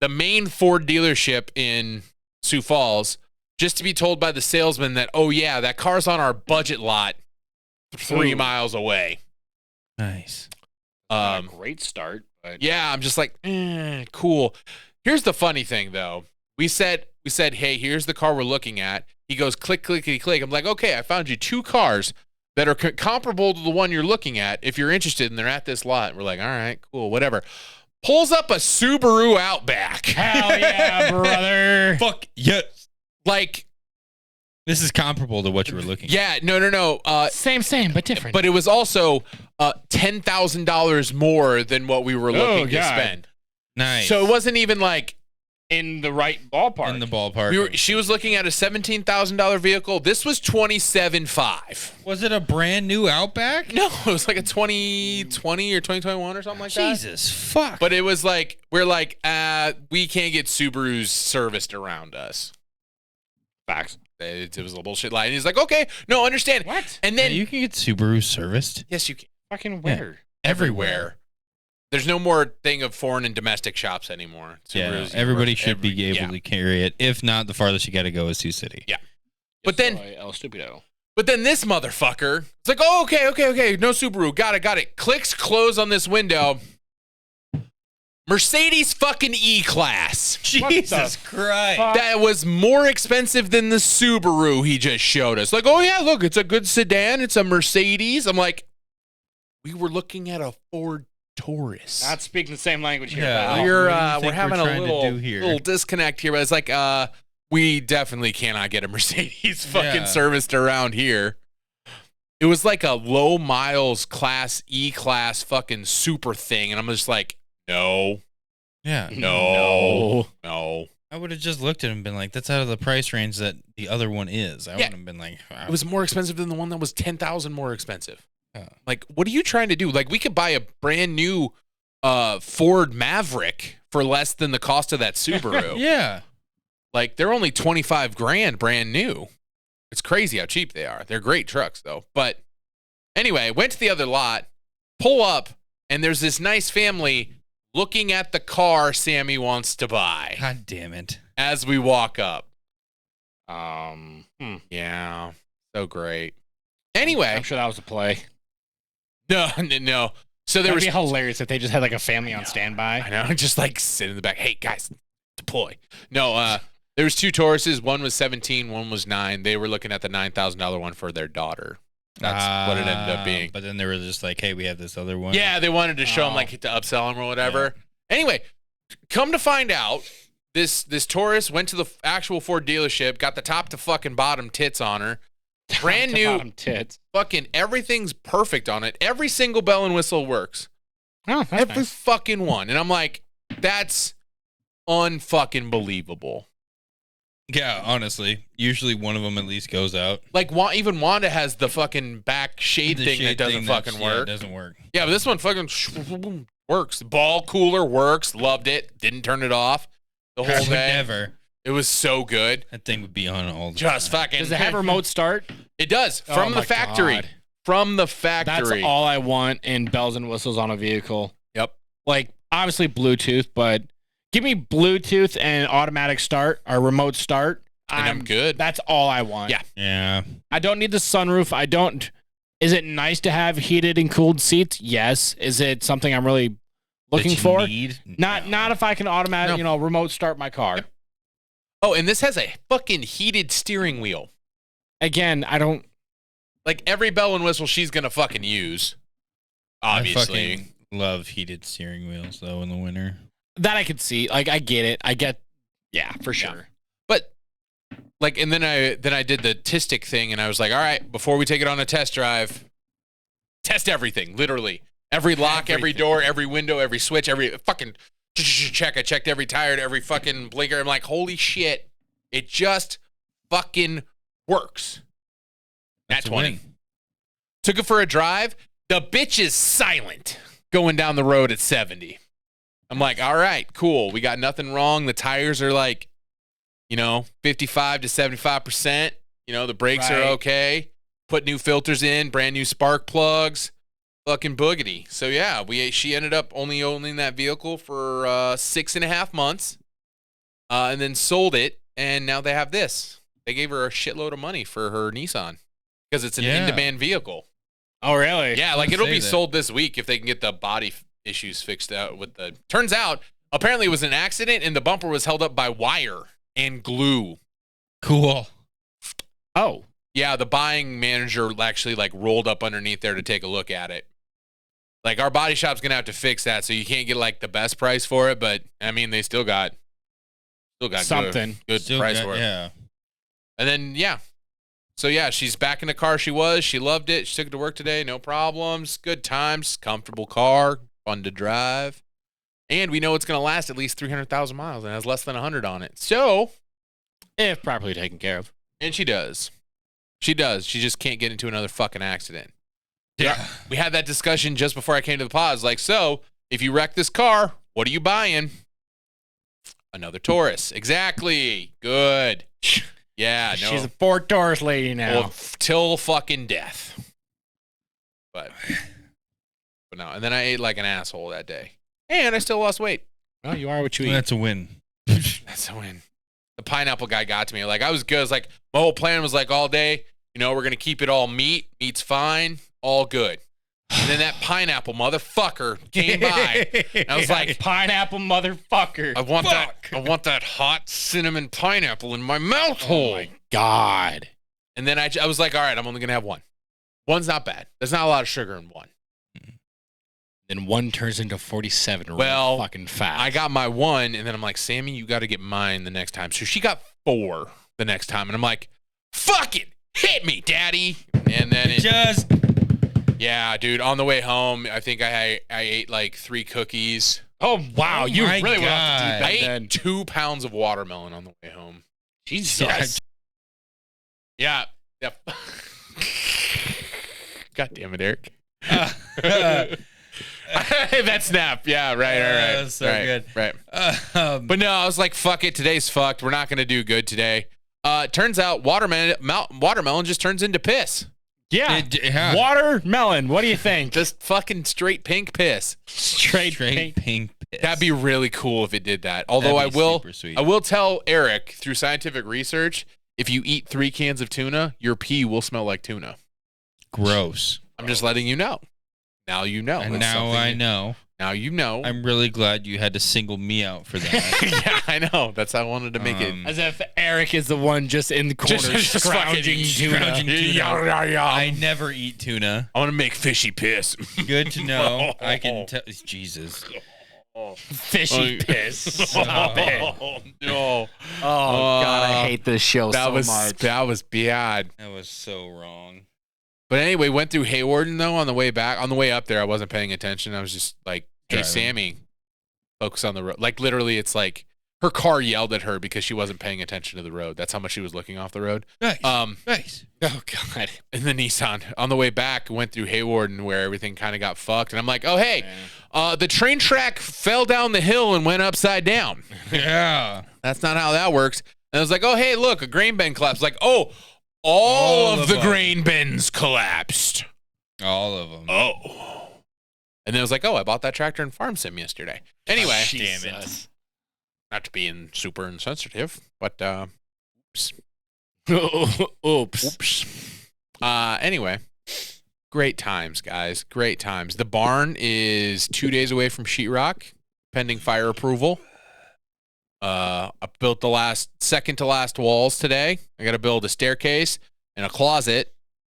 the main Ford dealership in Sioux Falls just to be told by the salesman that, oh, yeah, that car's on our budget lot 3 miles away. Nice. A great start. But Yeah, I'm just like, cool. Here's the funny thing, though. We said, hey, here's the car we're looking at. He goes, click, clickety, click. I'm like, okay, I found you 2 cars that are comparable to the one you're looking at. If you're interested and they're at this lot, we're like, all right, cool, whatever. Pulls up a Subaru Outback. Hell yeah, brother. Fuck yes. Like, this is comparable to what you were looking at. Yeah, no. Same, but different. But it was also $10,000 more than what we were looking to spend. Nice. So it wasn't even like in the right ballpark. In the ballpark. she was looking at a $17,000 vehicle. This was $27,500. Was it a brand new Outback? No, it was like a 2020 or 2021 or something like that. Jesus fuck. But it was like, we're like, we can't get Subarus serviced around us. Facts. It was a bullshit lie. And he's like, okay, no, understand. What? And then you can get Subaru serviced? Yes, you can. Fucking where? Yeah. Everywhere. There's no more thing of foreign and domestic shops anymore. Yeah, everybody should be able to carry it. If not, the farthest you got to go is Sioux City. Yeah. But then El Stupido. But then this motherfucker, it's like, oh, okay, no Subaru. Got it. Clicks close on this window. Mercedes fucking E-Class. Jesus Christ. That was more expensive than the Subaru he just showed us. Like, oh, yeah, look, it's a good sedan. It's a Mercedes. I'm like, we were looking at a Ford Taurus. Not speaking the same language here. Yeah, We're having a little disconnect here, but it's like, we definitely cannot get a Mercedes fucking serviced around here. It was like a low miles class E-Class fucking super thing, and I'm just like, no. Yeah. No. I would have just looked at it and been like, that's out of the price range that the other one is. I wouldn't have been like, it was more expensive than the one that was $10,000 more expensive. Like, what are you trying to do? Like, we could buy a brand new Ford Maverick for less than the cost of that Subaru. Yeah. Like, they're only $25,000 brand new. It's crazy how cheap they are. They're great trucks, though. But anyway, went to the other lot, pull up, and there's this nice family looking at the car Sammy wants to buy. God damn it. As we walk up. Yeah. So great. Anyway. I'm sure that was a play. No. So there That'd be hilarious if they just had like a family on standby. I know, just like sit in the back. Hey guys, deploy. No, there was 2 Tauruses. One was 17, one was 9. They were looking at the $9,000 one for their daughter. That's what it ended up being. But then they were just like, hey, we have this other one. Yeah, they wanted to show them, like, to upsell them or whatever. Yeah. Anyway, come to find out, this Taurus went to the actual Ford dealership, got the top to fucking bottom tits on her. Brand new. Bottom tits. Fucking everything's perfect on it. Every single bell and whistle works. Oh, that's Every nice. fucking one. And I'm like, that's unfucking believable. Yeah, honestly. Usually one of them at least goes out. Like, even Wanda has the fucking back shade thing that doesn't fucking work. Yeah, it doesn't work. Yeah, but this one fucking works. The ball cooler works. Loved it. Didn't turn it off the whole day. Never. It was so good. That thing would be on all the Just time. fucking. Does it have remote start? It does. From the factory. God. from the factory. That's all I want in bells and whistles on a vehicle. Yep. Like, obviously Bluetooth, but give me Bluetooth and automatic start or remote start. And I'm good. That's all I want. Yeah. Yeah. I don't need the sunroof. I don't. Is it nice to have heated and cooled seats? Yes. Is it something I'm really looking for? Not if I can automatic, remote start my car. Yep. Oh, and this has a fucking heated steering wheel. Again, I don't. Like every bell and whistle she's going to fucking use. Obviously. I fucking love heated steering wheels, though, in the winter. That I could see. Like, I get it. Yeah, for sure. Yeah. But, like, and then I did the Tistic thing, and I was like, all right, before we take it on a test drive, test everything, literally. Every lock, every door, every window, every switch, every fucking check. I checked every tire, every fucking blinker. I'm like, holy shit, it just fucking works. At 20. Took it for a drive. The bitch is silent going down the road at 70. I'm like, all right, cool. We got nothing wrong. The tires are like, 55 to 75%. The brakes are okay. Put new filters in, brand new spark plugs. Fucking boogity. So yeah, she ended up only owning that vehicle for 6.5 months, and then sold it, and now they have this. They gave her a shitload of money for her Nissan because it's an in-demand vehicle. Oh really? Yeah, like it'll be sold this week if they can get the body issues fixed out with the. Turns out, apparently it was an accident, and the bumper was held up by wire and glue. Cool. Oh. Yeah, the buying manager actually rolled up underneath there to take a look at it. Like our body shop's gonna have to fix that, so you can't get the best price for it, but I mean they still got something good price for it. Yeah. And then so she's back in the car she was. She loved it. She took it to work today, no problems, good times, comfortable car, fun to drive, and we know it's gonna last at least 300,000 miles and has less than 100 on it. So, if properly taken care of, and she does. She does. She just can't get into another fucking accident. Yeah. We had that discussion just before I came to the pod. It's like, so if you wreck this car, what are you buying? Another Taurus. Exactly. Good. Yeah. No. She's a Ford Taurus lady now. Well, till fucking death. But no. And then I ate like an asshole that day. And I still lost weight. Well, you are what you eat. That's a win. That's a win. The pineapple guy got to me. I was good. I was like, my whole plan was all day, we're going to keep it all meat. Meat's fine. All good. And then that pineapple motherfucker came by. And I was like, pineapple motherfucker. I want that hot cinnamon pineapple in my mouth hole. Oh my God. And then I was like, all right, I'm only going to have one. One's not bad. There's not a lot of sugar in one. Then one turns into 47 real fucking fast. I got my one, and then I'm like, Sammy, you got to get mine the next time. So she got 4 the next time, and I'm like, fuck it, hit me, daddy. And then yeah, dude, on the way home, I think I ate 3 cookies. Oh, wow. You really went off the deep end. I ate 2 pounds of watermelon on the way home. Jesus. Yeah. God damn it, Eric. That snap. Yeah, right. That's so good. Right. But no, I was like, fuck it. Today's fucked. We're not going to do good today. Turns out watermelon just turns into piss. Yeah. Watermelon. What do you think? Just fucking straight pink piss. Straight pink piss. That'd be really cool if it did that. Although I will tell Eric through scientific research, if you eat 3 cans of tuna, your pee will smell like tuna. Gross. I'm just letting you know. Now you know. And now I know. Now you know. I'm really glad you had to single me out for that. Yeah, I know. That's how I wanted to make it. As if Eric is the one just in the corner just scrounging tuna. I never eat tuna. I want to make fishy piss. Good to know. I can tell. Jesus. Fishy piss. Stop it. No. Oh, God, I hate this show so much. That was bad. That was so wrong. But anyway, went through Haywarden, though, on the way back. On the way up there, I wasn't paying attention. I was just like, hey, driving. Sammy, focus on the road. Literally, it's like her car yelled at her because she wasn't paying attention to the road. That's how much she was looking off the road. Nice. Nice. Oh, God. And the Nissan, on the way back, went through Haywarden where everything kind of got fucked. And I'm like, oh, hey, the train track fell down the hill and went upside down. Yeah. That's not how that works. And I was like, oh, hey, look, a grain bin collapsed. Like, oh, all of the grain bins collapsed. All of them. Oh. And then it was like, oh, I bought that tractor in Farm Sim yesterday. Anyway. Damn it. Not to be super insensitive, but oops. Oops. Anyway, great times, guys. Great times. The barn is 2 days away from sheetrock, pending fire approval. I built the second to last walls today. I got to build a staircase and a closet.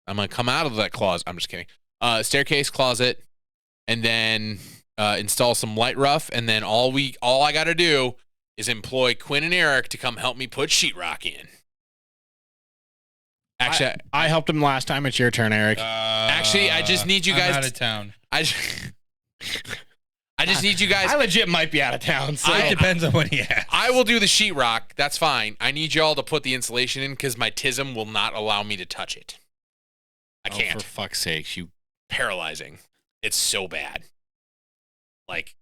I'm gonna come out of that closet. I'm just kidding. Staircase, closet, and then install some light rough. And then all I got to do is employ Quinn and Eric to come help me put sheetrock in. Actually, I helped him last time. It's your turn, Eric. Actually, I just need you guys. I'm out of town. I just need you guys. I legit might be out of town. So It depends on what he has. I will do the sheetrock. That's fine. I need y'all to put the insulation in because my TISM will not allow me to touch it. I can't. For fuck's sakes, you. Paralyzing. It's so bad. Like,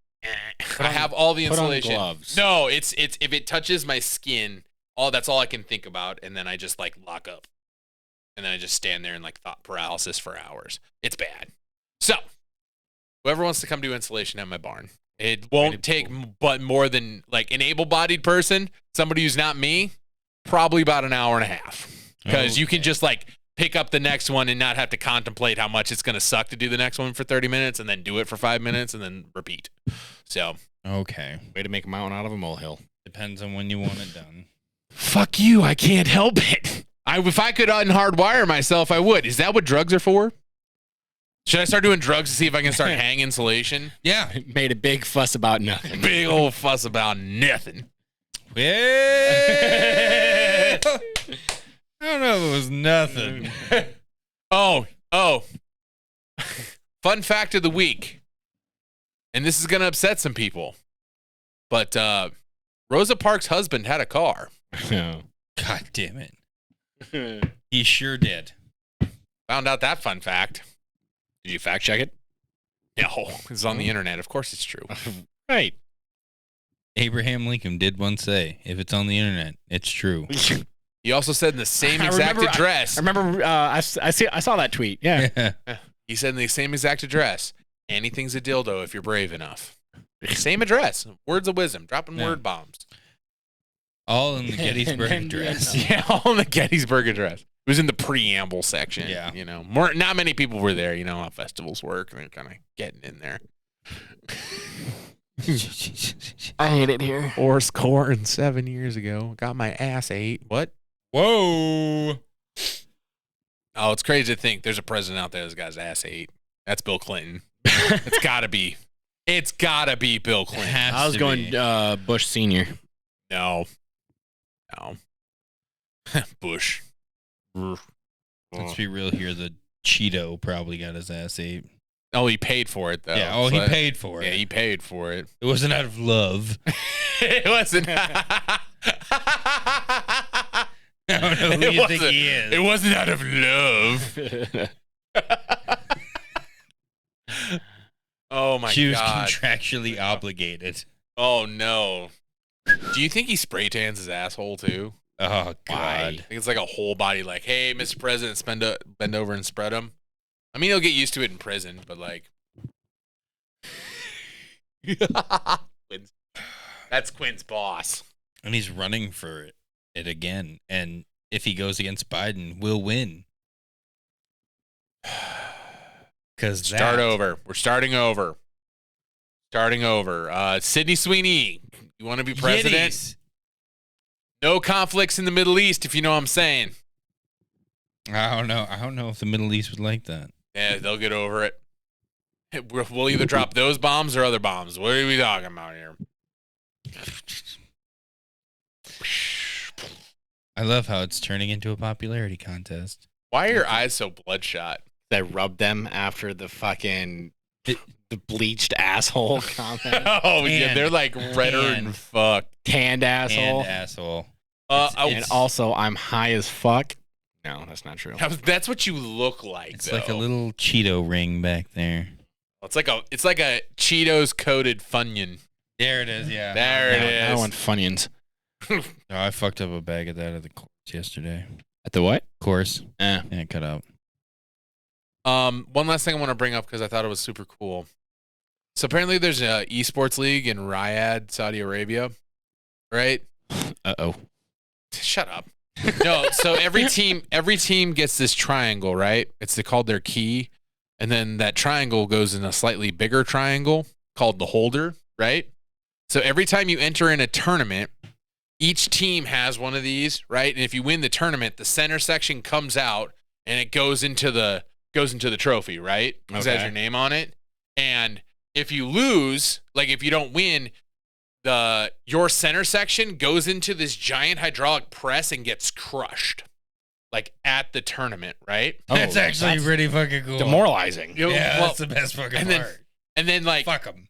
I have all the insulation. Put on gloves. No, it's if it touches my skin, that's all I can think about, and then I just like lock up, and then I just stand there in like thought paralysis for hours. It's bad. So, whoever wants to come do insulation at my barn, it won't take but more than like an able-bodied person, somebody who's not me, probably about an hour and a half, because you can just like pick up the next one and not have to contemplate how much it's going to suck to do the next one for 30 minutes and then do it for 5 minutes and then repeat. So, Okay. Way to make a mountain out of a molehill. Depends on when you want it done. fuck you. I can't help it. If I could unhardwire myself, I would. Is that what drugs are for? Should I start doing drugs to see if I can start hang insulation? Yeah. Made a big fuss about nothing. Big old fuss about nothing. Yeah. I don't know if it was nothing. Oh. Fun fact of the week. And this is going to upset some people. But Rosa Parks' husband had a car. Oh. God damn it. He sure did. Found out that fun fact. Did you fact check it? No. It's on the internet. Of course it's true. Right. Abraham Lincoln did once say, if it's on the internet, it's true. He also said in the same exact address. I remember. I saw that tweet. Yeah. He said in the same exact address. Anything's a dildo if you're brave enough. Same address. Words of wisdom. Dropping word bombs. All in the Gettysburg Address. Yeah, all in the Gettysburg Address. It was in the preamble section. Yeah. You know, not many people were there. You know how festivals work. They're kind of getting in there. I hate it here. 7 years ago. Got my ass ate. What? Whoa. Oh, it's crazy to think there's a president out there that's got his ass ate. That's Bill Clinton. It's got to be. It's got to be Bill Clinton. I was going Bush Senior. No. Bush. Let's be real here. The Cheeto probably got his ass ate. Oh, he paid for it, though. Yeah, he paid for it. Yeah, he paid for it. It wasn't out of love. It wasn't. I don't know who you think he is. It wasn't out of love. Oh, my God. She was contractually obligated. Oh, no. Do you think he spray tans his asshole, too? Oh, God. I think it's like a whole body, like, hey, Mr. President, bend over and spread him. I mean, he'll get used to it in prison, but like, that's Quinn's boss. And he's running for it again. And if he goes against Biden, we'll win. Because Start over. We're starting over. Sydney Sweeney, you want to be president? Yiddies. No conflicts in the Middle East, if you know what I'm saying. I don't know. I don't know if the Middle East would like that. Yeah, they'll get over it. We'll either drop those bombs or other bombs. What are we talking about here? I love how it's turning into a popularity contest. Why are your eyes so bloodshot? I rubbed them after the fucking the bleached asshole comment. Oh, yeah, they're like redder than fuck. Tanned asshole. And asshole. And also, I'm high as fuck. No, that's not true. That's what you look like. It's though. like a little Cheeto ring back there. It's like a Cheetos coated Funyun. There it is. Yeah. There it is. I want Funyuns. Oh, I fucked up a bag of that at the course yesterday. At the what? Course. Eh. Yeah, cut out. One last thing I want to bring up because I thought it was super cool. So apparently there's an esports league in Riyadh, Saudi Arabia, right? Uh-oh. Shut up. No, so every team gets this triangle, right? It's called their key, and then that triangle goes in a slightly bigger triangle called the holder, right? So every time you enter in a tournament, each team has one of these, right? And if you win the tournament, the center section comes out and it goes into the trophy, right? Because it has your name on it. And if you lose, like if you don't win, your center section goes into this giant hydraulic press and gets crushed, like at the tournament, right? That's actually pretty fucking cool. Demoralizing. That's the best fucking part. And then like, fuck them.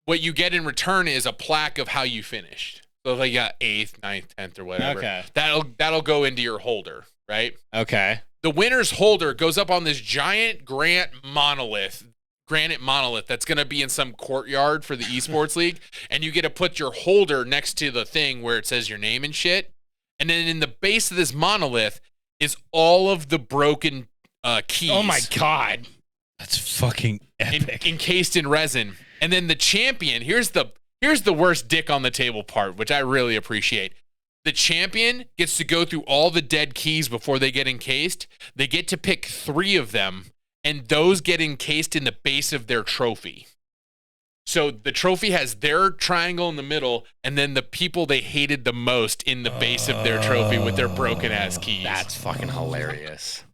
What you get in return is a plaque of how you finished. So if like you got 8th, 9th, 10th, or whatever. Okay. That'll go into your holder, right? Okay. The winner's holder goes up on this giant granite monolith that's going to be in some courtyard for the esports league, and you get to put your holder next to the thing where it says your name and shit. And then in the base of this monolith is all of the broken keys. Oh my god. That's fucking epic. Encased in resin. And then the champion, here's the worst dick on the table part, which I really appreciate. The champion gets to go through all the dead keys before they get encased. They get to pick 3 of them, and those get encased in the base of their trophy. So the trophy has their triangle in the middle, and then the people they hated the most in the base of their trophy with their broken-ass keys. That's fucking hilarious.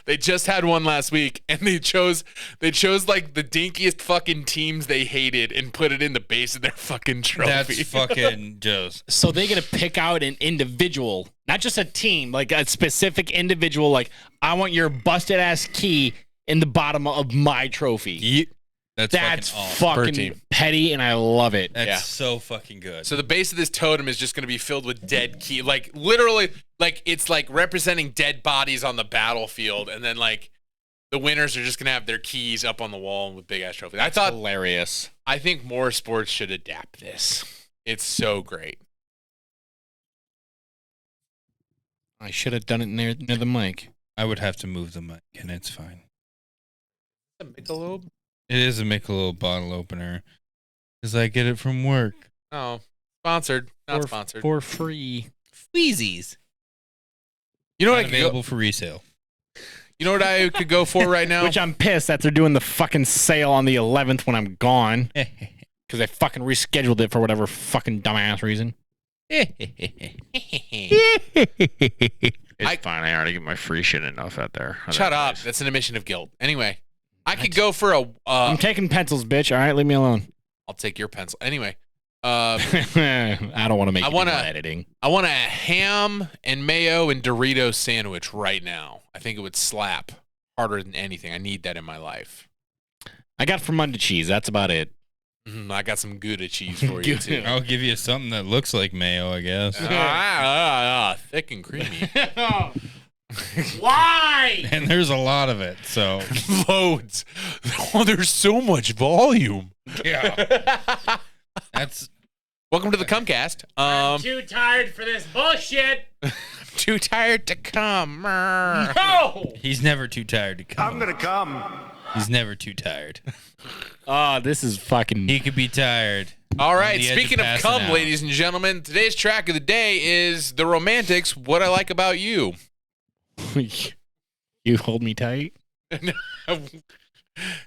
They just had one last week, and they chose like the dinkiest fucking teams they hated and put it in the base of their fucking trophy. That's fucking just. So they get to pick out an individual, not just a team, like a specific individual. Like, I want your busted ass key in the bottom of my trophy. That's fucking petty, and I love it. That's so fucking good. So the base of this totem is just going to be filled with dead key, like literally, like it's like representing dead bodies on the battlefield, and then like the winners are just going to have their keys up on the wall with big ass trophies. I thought hilarious. I think more sports should adapt this. It's so great. I should have done it near the mic. I would have to move the mic, and it's fine. A Michelob? It is a Michelob bottle opener because I get it from work. Oh, sponsored, not sponsored. For free. Wheezies. You know what? Available for resale. You know what I could go for right now? Which I'm pissed that they're doing the fucking sale on the 11th when I'm gone because they fucking rescheduled it for whatever fucking dumbass reason. It's fine. I already get my free shit enough out there. Shut up. That's an admission of guilt. Anyway. I could go for a. I'm taking pencils, bitch. All right, leave me alone. I'll take your pencil. Anyway, I don't want to make editing. I want a ham and mayo and Doritos sandwich right now. I think it would slap harder than anything. I need that in my life. I got Fermunda cheese. That's about it. I got some Gouda cheese for you too. I'll give you something that looks like mayo, I guess. Thick and creamy. Why? And there's a lot of it, so. Loads. Oh, there's so much volume. Yeah. That's. Welcome to the Cumcast. I'm too tired for this bullshit. I'm too tired to come. No! He's never too tired to come. I'm gonna come. He's never too tired. Oh, this is fucking. He could be tired. All right, speaking of cum, ladies and gentlemen, today's track of the day is The Romantics, What I Like About You. You hold me tight. Is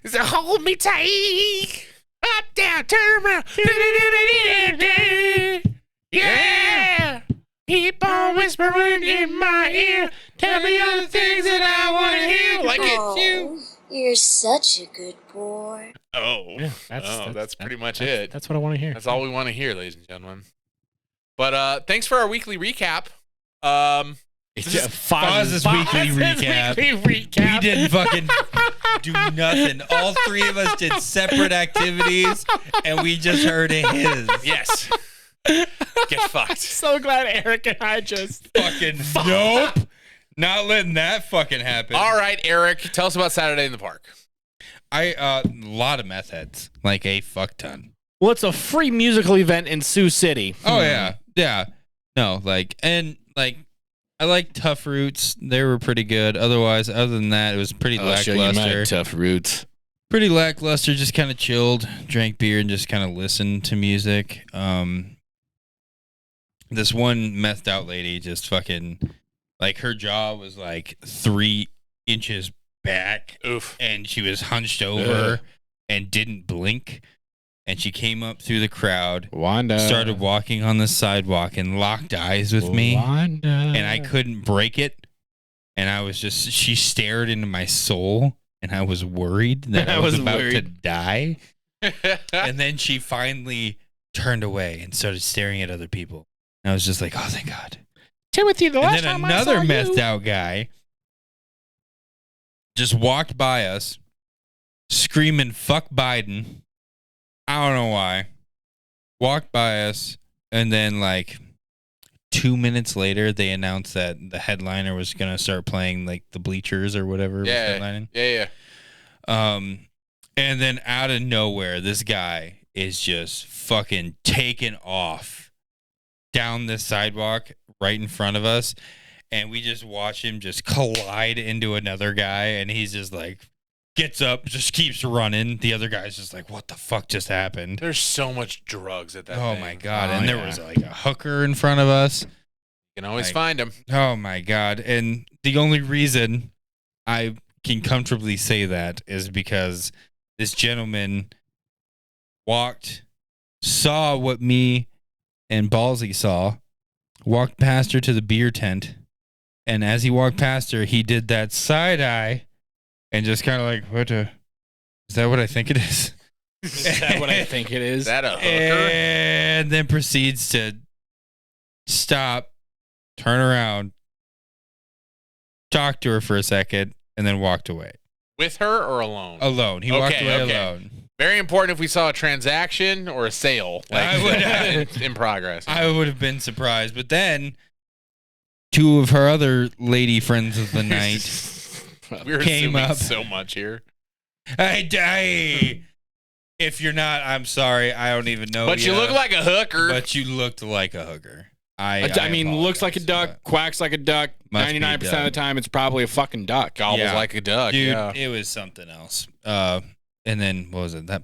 it hold me tight? Up, down, turn around. Yeah. Keep on whispering in my ear. Tell me all the things that I want to hear. Like it's you. You're such a good boy. Oh, yeah, that's pretty much it. That's what I want to hear. That's all we want to hear, ladies and gentlemen. But thanks for our weekly recap. Foz's weekly recap. We didn't fucking do nothing. All 3 of us did separate activities, and we just heard his. Yes. Get fucked. So glad Eric and I just fucking nope. Not letting that fucking happen. All right, Eric, tell us about Saturday in the Park. A lot of meth heads, like a fuck ton. Well, it's a free musical event in Sioux City. Oh yeah. No, I I like Tough Roots. They were pretty good. Otherwise, other than that, it was pretty lackluster. Tough Roots. Pretty lackluster. Just kind of chilled, drank beer, and just kind of listened to music. This one methed out lady just fucking like her jaw was like 3 inches back. Oof. And she was hunched over and didn't blink. And she came up through the crowd, Wanda started walking on the sidewalk and locked eyes with me. Wanda. And I couldn't break it. And I was just, she stared into my soul. And I was worried that I was about to die. And then she finally turned away and started staring at other people. And I was just like, oh, thank God. Timothy, the last time and then another I saw methed you. out guy just walked by us screaming, fuck Biden. I don't know why. Walked by us, and then like 2 minutes later, they announced that the headliner was gonna start playing like the Bleachers or whatever. Was headlining. Yeah. And then out of nowhere, this guy is just fucking taking off down the sidewalk right in front of us, and we just watch him just collide into another guy, and he's just like gets up, just keeps running. The other guy's just like, what the fuck just happened? There's so much drugs at that Oh thing. my God. And there was like a hooker in front of us. You can always find them. Oh my God. And the only reason I can comfortably say that is because this gentleman saw what me and Ballsy saw, walked past her to the beer tent, and as he walked past her, he did that side eye and just kind of like, is that what I think it is? Is that what I think it is? Is that a hooker? And then proceeds to stop, turn around, talk to her for a second, and then walked away. With her or alone? Alone. He walked away alone. Very important if we saw a transaction or a sale in progress. I would have been surprised. But then 2 of her other lady friends of the night We're came up so much here. If you're not, I'm sorry. I don't even know. But you look like a hooker. But you looked like a hooker. I mean, looks like a duck, quacks like a duck. 99% of the time, it's probably a fucking duck. Gobbles like a duck. Dude, yeah. It was something else. And then what was it? That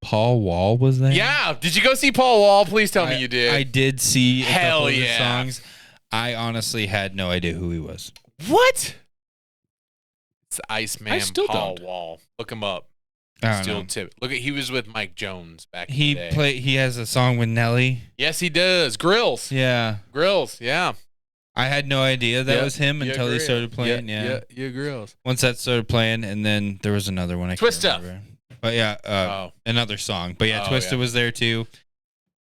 Paul Wall was there? Yeah. Did you go see Paul Wall? Please tell me you did. I did see a couple of his yeah. songs. I honestly had no idea who he was. What? It's Iceman I still Paul don't. Wall. Look him up. I don't Still know. tip. Look at he was with Mike Jones back in the day. He has a song with Nelly. Yes, he does. Grills. Yeah. Grills. Yeah. I had no idea that was him until he started playing. Yeah. Grills. Once that started playing, and then there was another one. I Twista. can't remember. But yeah, another song. But yeah, Twista was there too.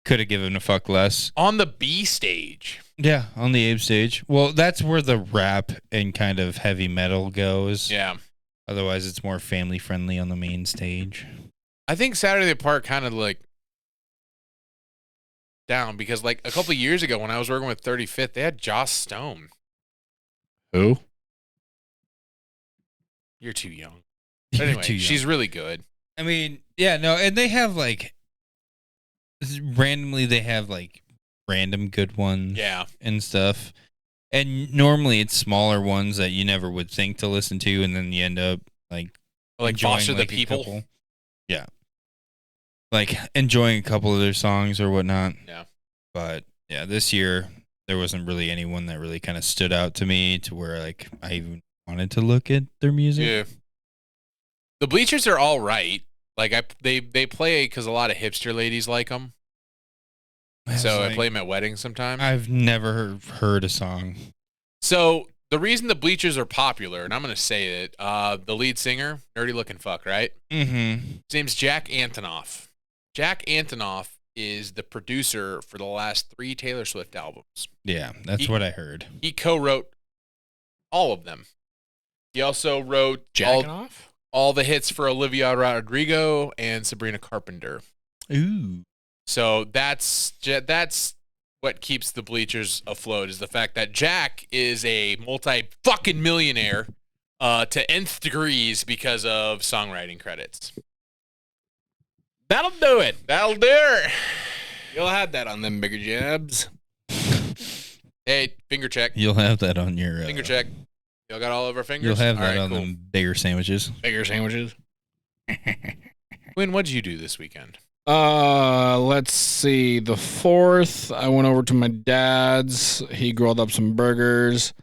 Could have given a fuck less. On the B stage. Yeah, on the Abe stage. Well, that's where the rap and kind of heavy metal goes. Yeah. Otherwise, it's more family friendly on the main stage. I think Saturday Park kind of like down because like a couple of years ago when I was working with 35th, they had Joss Stone. Who? You're too young. But anyway, she's really good. I mean, yeah, no, and they have like randomly they have like random good ones, and stuff. And normally it's smaller ones that you never would think to listen to, and then you end up like Foster the like People. Yeah, like enjoying a couple of their songs or whatnot. Yeah, but yeah, this year there wasn't really anyone that really kind of stood out to me to where like I even wanted to look at their music. Yeah. The Bleachers are all right. Like they play because a lot of hipster ladies like them. So I play them at weddings sometimes. I've never heard a song. So the reason the Bleachers are popular, and I'm going to say it, the lead singer, nerdy looking fuck, right? Mm-hmm. His name's Jack Antonoff. Jack Antonoff is the producer for the last 3 Taylor Swift albums. Yeah, that's what I heard. He co-wrote all of them. He also wrote all the hits for Olivia Rodrigo and Sabrina Carpenter. Ooh. So that's what keeps the Bleachers afloat is the fact that Jack is a multi-fucking millionaire to nth degrees because of songwriting credits. That'll do it. That'll do it. You'll have that on them bigger jabs. Hey, finger check. You'll have that on your Finger check. Y'all got all over fingers? You'll have that All right, on cool. them bigger sandwiches. Bigger sandwiches. Quinn, what'd you do this weekend? Let's see. The 4th, I went over to my dad's. He grilled up some burgers.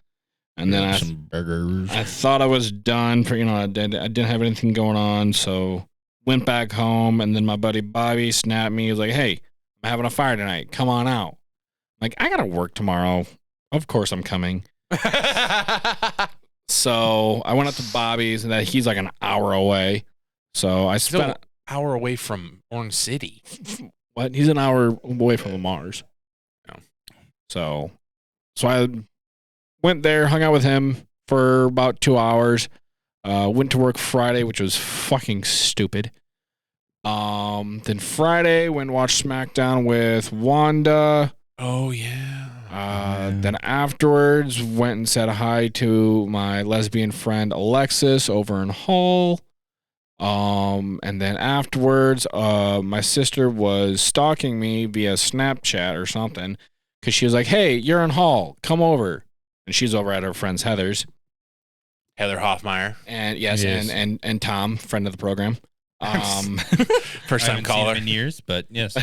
And then some burgers. I thought I was done for, I didn't have anything going on, so went back home, and then my buddy Bobby snapped me. He was like, "Hey, I'm having a fire tonight. Come on out." I'm like, I gotta work tomorrow. Of course I'm coming. So I went up to Bobby's, and he's like an hour away. So I spent an hour away from Orange City. What? He's an hour away from Mars. No. So I went there, hung out with him for about 2 hours. Went to work Friday, which was fucking stupid. Then Friday went and watched SmackDown with Wanda. Oh yeah. Then afterwards went and said hi to my lesbian friend Alexis over in Hull. And then afterwards, my sister was stalking me via Snapchat or something because she was like, "Hey, you're in Hull. Come over." And she's over at her friend's Heather's. Heather Hoffmeyer. And yes. And Tom, friend of the program. First time caller in years, but yes.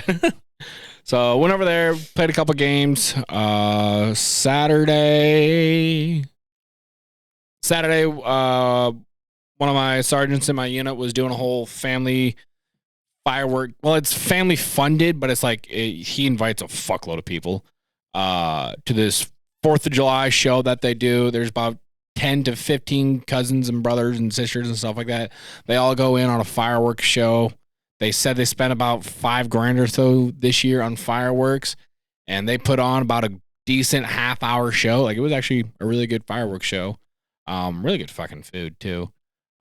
So I went over there, played a couple games. Saturday, one of my sergeants in my unit was doing a whole family firework. Well, it's family funded, but it's like he invites a fuckload of people to this 4th of July show that they do. There's about 10 to 15 cousins and brothers and sisters and stuff like that. They all go in on a fireworks show. They said they spent about $5,000 or so this year on fireworks, and they put on about a decent half-hour show. Like, it was actually a really good fireworks show. Really good fucking food too.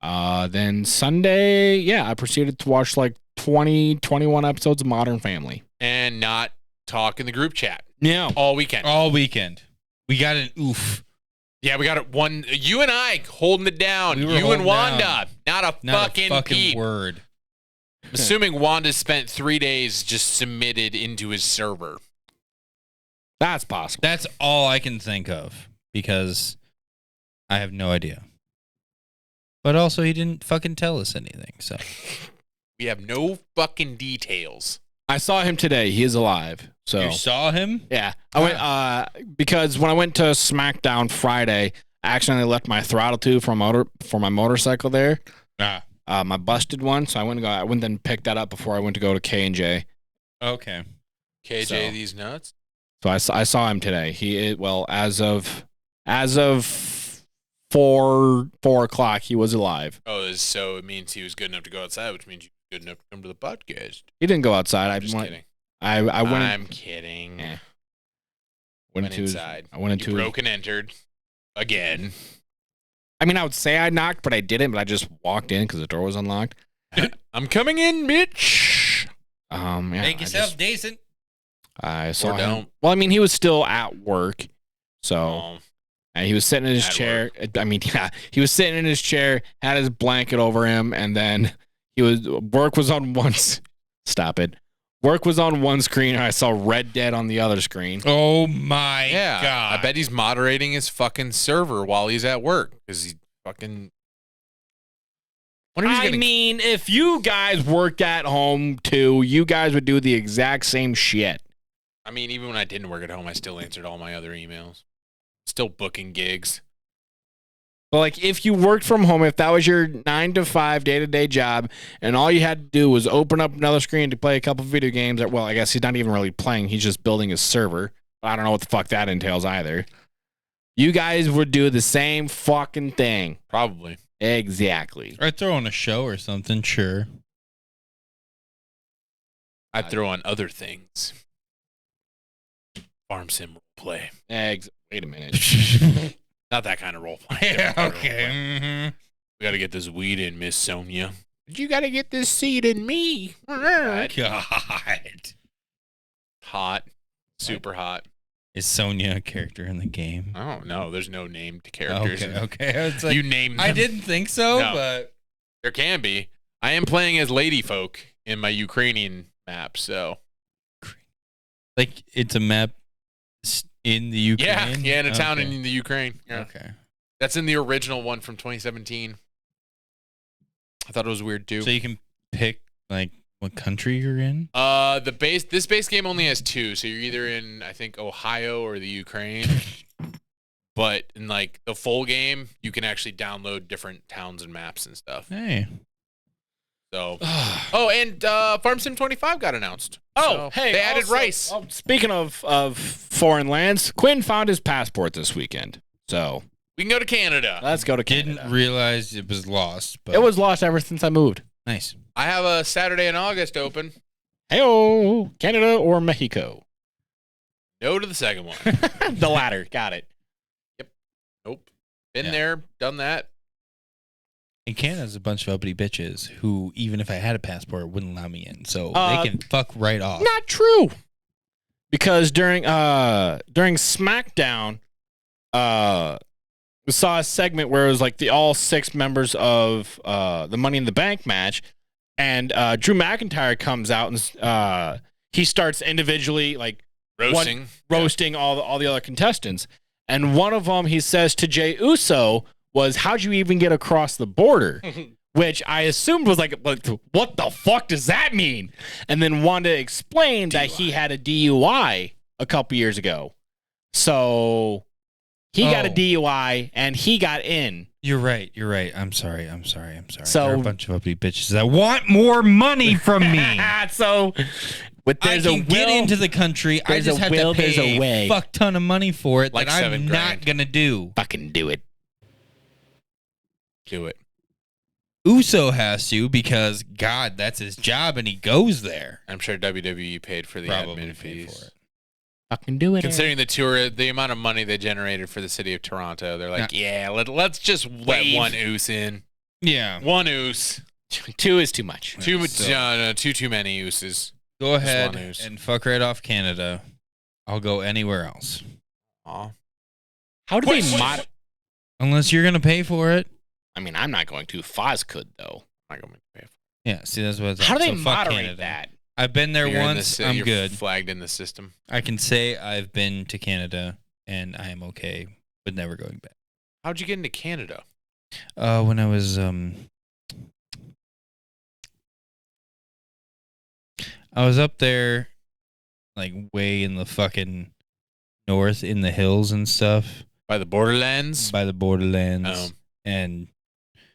Then Sunday, I proceeded to watch like 21 episodes of Modern Family. And not talk in the group chat. Yeah. All weekend. We got an oof. Yeah, we got it. One. You and I holding it down. We were you and holding Wanda. down. Not a fucking peep. word. I'm assuming Wanda spent 3 days just submitted into his server. That's possible. That's all I can think of because I have no idea. But also, he didn't fucking tell us anything, so. We have no fucking details. I saw him today. He is alive. So you saw him? Yeah. I went because when I went to SmackDown Friday, I accidentally left my throttle tube for my motorcycle there. My busted one, so I went and picked that up before I went to go to K&J. Okay. KJ, these nuts. So I saw him today. As of 4 o'clock, he was alive. Oh, so it means he was good enough to go outside, which means you were good enough to come to the podcast. He didn't go outside. I'm just kidding. I'm kidding. Went inside. I went into. You broke and entered again. I mean, I would say I knocked, but I didn't. But I just walked in because the door was unlocked. I'm coming in, bitch. Yeah, Make yourself decent. I saw him. Don't. Well, I mean, he was still at work, so and he was sitting in his chair. Work. I mean, yeah, he was sitting in his chair, had his blanket over him, and then work was on one. Stop it. Work was on one screen, and I saw Red Dead on the other screen. Oh my god! I bet he's moderating his fucking server while he's at work because he fucking. I mean, if you guys worked at home too, you guys would do the exact same shit. I mean, even when I didn't work at home, I still answered all my other emails. Still booking gigs. But like, if you worked from home, if that was your 9 to 5 day-to-day job, and all you had to do was open up another screen to play a couple video games, well, I guess he's not even really playing. He's just building his server. I don't know what the fuck that entails either. You guys would do the same fucking thing. Probably. Exactly. I'd throw on a show or something, sure. I'd throw on other things. Farm sim play. Wait a minute. Not that kind of role play. Yeah, okay. Mm-hmm. We got to get this weed in, Miss Sonia. You got to get this seed in me. God. Hot. Super hot. Is Sonya a character in the game? I don't know. There's no named characters. Okay. It's like, you named them. I didn't think so, No. but There can be. I am playing as lady folk in my Ukrainian map, so. like it's a map In the Ukraine? Yeah, in a town in the Ukraine. Yeah. Okay. That's in the original one from 2017. I thought it was weird too. So you can pick like what country you're in? This base game only has 2, so you're either in, I think, Ohio or the Ukraine. But in like the full game, you can actually download different towns and maps and stuff. Hey. So, and Farm Sim 25 got announced. Oh, So hey, they added also, rice. Speaking of foreign lands, Quinn found his passport this weekend. So We can go to Canada. let's go to Canada. Didn't realize it was lost, but It was lost ever since I moved. nice. I have a Saturday in August open. Hey-o, Canada or Mexico? No to the second one. The latter. Got it. Nope. Been Yeah. there, done that. And Canada's a bunch of uppity bitches who, even if I had a passport, wouldn't allow me in. So they can fuck right off. Not true. Because during SmackDown, we saw a segment where it was like the all 6 members of the Money in the Bank match, and Drew McIntyre comes out and he starts individually like roasting all the other contestants. And one of them, he says to Jey Uso, was, "How'd you even get across the border?" Which I assumed was like, what the fuck does that mean? And then Wanda explained that he had a DUI a couple years ago. So he got a DUI and he got in. You're right. I'm sorry. So- They're a bunch of uppity bitches that want more money from me. So I can get into the country. I there's just a have will, to there's pay a way. a fuck ton of money for it Like that I'm not $7,000. going to do. Fucking do it. Do it. Uso has to because, God, that's his job and he goes there. I'm sure WWE paid for the Probably admin paid fees. for it. Fucking do it. Considering the amount of money they generated for the city of Toronto, they're like, let's just let one oos in. Yeah. One oos. 2 is too much. Too many ooses. Go ahead one oos. and fuck right off Canada. I'll go anywhere else. Aw. How do they mod? Unless you're going to pay for it. I mean, I'm not going to. Foz could, though. I'm not going to pay for Yeah, see, that's what it's How do they so fuck moderate Canada. that? I've been there it. You're in the once. ci- I'm you're good. flagged in the system. I can say I've been to Canada and I am okay with never going back. How'd you get into Canada? When I was up there, like way in the fucking north in the hills and stuff, By the Borderlands? by the borderlands, Oh. and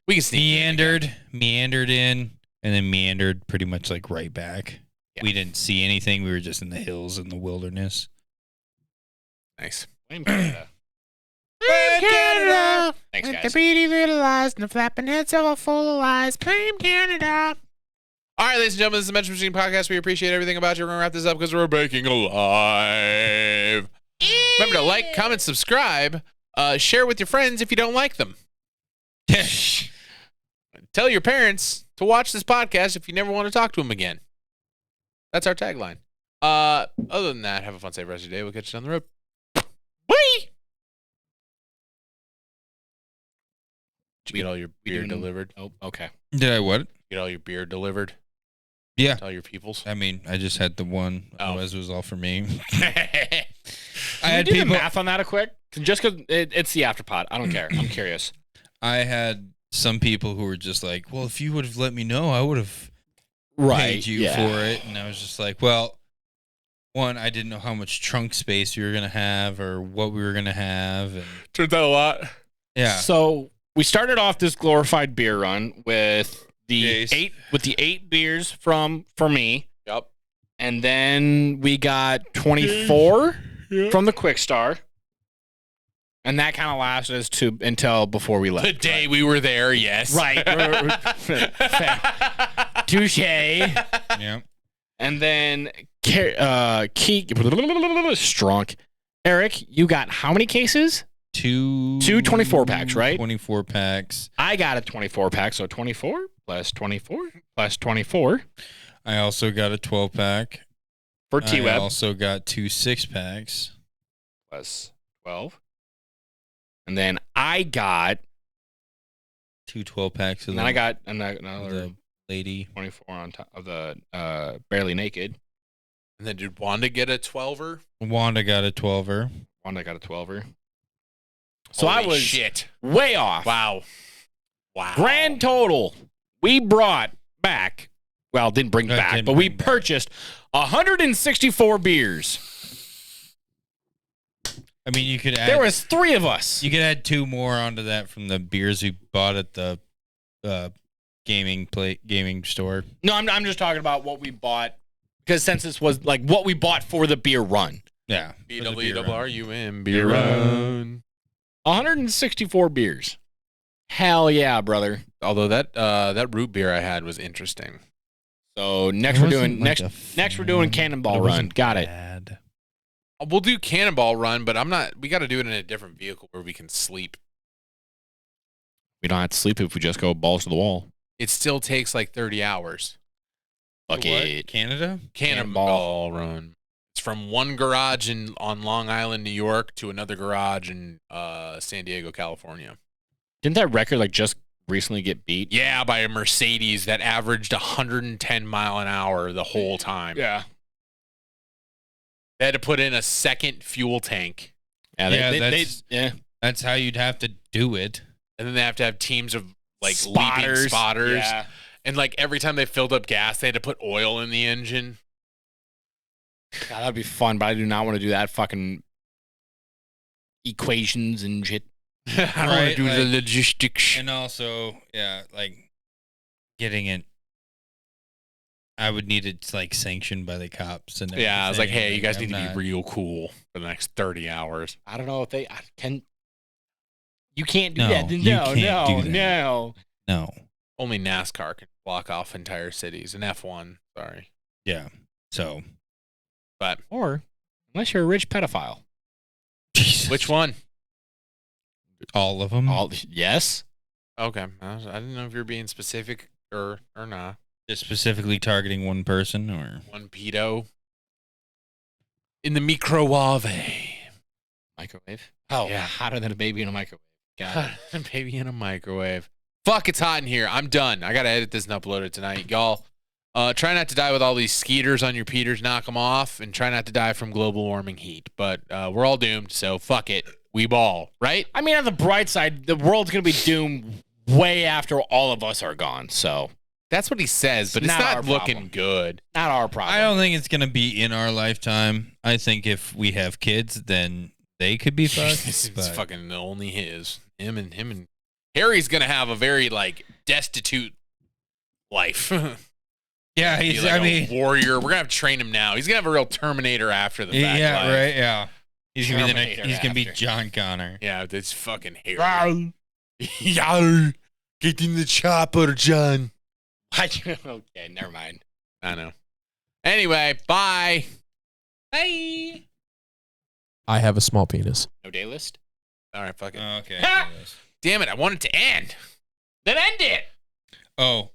We can sneak in again. meandered in, and then meandered pretty much like right back. Yeah. We didn't see anything. We were just in the hills in the wilderness. Nice. Blame Canada. Blame Canada. Thanks, guys. The beady little eyes and the flapping heads are full of lies. Blame Canada. All right, ladies and gentlemen, this is the Mention Machine Podcast. We appreciate everything about you. We're going to wrap this up because we're baking alive. Remember to like, comment, subscribe. Share with your friends if you don't like them. Tell your parents to watch this podcast if you never want to talk to them again. That's our tagline. Other than that, have a fun, safe rest of your day. We'll catch you down the road. Bye. Did you get all your beer delivered? Oh, okay. Did I what? Get all your beer delivered? Yeah. To all your peoples? I mean, I just had the one. Oh. Otherwise, it was all for me. I I had do the people. math on that a quick. Just because it's the afterpod. I don't care. I'm curious. I had some people who were just like, "Well, if you would have let me know, I would have paid you yeah. for it." And I was just like, "Well, one, I didn't know how much trunk space we were gonna have or what we were gonna have." And Turns out a lot. yeah, So we started off this glorified beer run with the Jace. 8 beers for me, Yup. and then we got 24 from the Quick Star, and that kind of lasted us until before we left. The day we were there, yes. Right. Touche. yeah. And then Strong. Eric, you got how many cases? Two 24 packs, right? 24 packs. I got a 24 pack, so 24 plus 24 plus 24 I also got a 12 pack. for I T-Web also got 2 6-packs. plus 12. And then I got, 2 12-packs. and then I got of another the lady. 24 on top of the Barely Naked. And then did Wanda get a 12er? Wanda got a 12er. Wanda got a 12er. So Holy I was shit. way off. Wow. Grand total, we brought back, well, didn't bring back, but we purchased 164 beers. I mean, you could add. There was 3 of us. You could add 2 more onto that from the beers we bought at the gaming store. No, I'm just talking about what we bought, because since this was like what we bought for the beer run. Yeah. BWRUM beer run. 164 beers. Hell yeah, brother. Although that root beer I had was interesting. So next we're doing Cannonball Run. Got it. We'll do Cannonball Run, but we got to do it in a different vehicle where we can sleep. We don't have to sleep if we just go balls to the wall. It still takes like 30 hours. Fuck it. Canada? Cannonball Run. It's from one garage on Long Island, New York, to another garage in San Diego, California. Didn't that record like just recently get beat? Yeah, by a Mercedes that averaged 110 mile an hour the whole time. Yeah. They had to put in a second fuel tank. That's how you'd have to do it. And then they have to have teams of like leaping spotters. Yeah. And like every time they filled up gas, they had to put oil in the engine. God, that'd be fun, but I do not want to do that fucking equations and shit. I don't want to do the logistics. And also, yeah, like getting it. I would need it like sanctioned by the cops and everything. Yeah, I was like, hey, you guys need to be real cool for the next 30 hours. I don't know if they can. You can't do No, that. you can't do that. No. Only NASCAR can block off entire cities. And F1, sorry. Yeah. So, but or unless you're a rich pedophile. Jesus. Which one? All of them. Yes. Okay, I didn't know if you're being specific or not. Just specifically targeting one person or one pedo in the microwave. Microwave? Oh, yeah, hotter than a baby in a microwave. God. A baby in a microwave. Fuck, it's hot in here. I'm done. I gotta edit this and upload it tonight, y'all. Try not to die with all these skeeters on your Peters. Knock them off, and try not to die from global warming heat. But we're all doomed, so fuck it. We ball, right? I mean, on the bright side, the world's gonna be doomed way after all of us are gone. So that's what he says, but it's not looking good. Not our problem. I don't think it's gonna be in our lifetime. I think if we have kids, then they could be fucked. It's fucking only his. Him and Harry's gonna have a very like destitute life. Yeah, he's like a warrior. We're gonna have to train him now. He's gonna have a real Terminator after the fact. Yeah, life. right. Yeah, he's gonna be the next, Terminator he's gonna be after. John Connor. Yeah, it's fucking Harry. Yar, get in the chopper, John. Okay, never mind. I know. Anyway, bye. Bye. I have a small penis. No day list? All right, fuck it. Okay. Damn it, I want it to end. Then end it. Oh,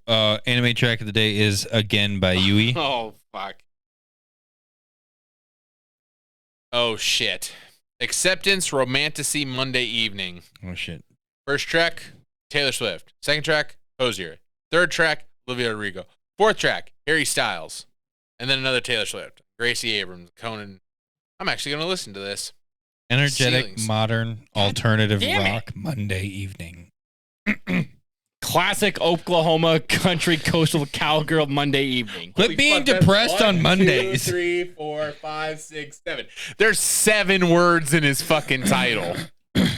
anime track of the day is Again by Yui. Oh, fuck. Oh, shit. Acceptance, Romanticy, Monday Evening. Oh, shit. First track, Taylor Swift. Second track, Hosier. Third track, Olivia Rodrigo. Fourth track, Harry Styles. And then another Taylor Swift. Gracie Abrams, Conan. I'm actually going to listen to this. Energetic, Ceilings. modern, alternative damn rock Monday evening. Classic Oklahoma country coastal cowgirl Monday evening. Quit being depressed on Mondays. 2, 3, 4, 5, 6, 7. There's 7 words in his fucking title.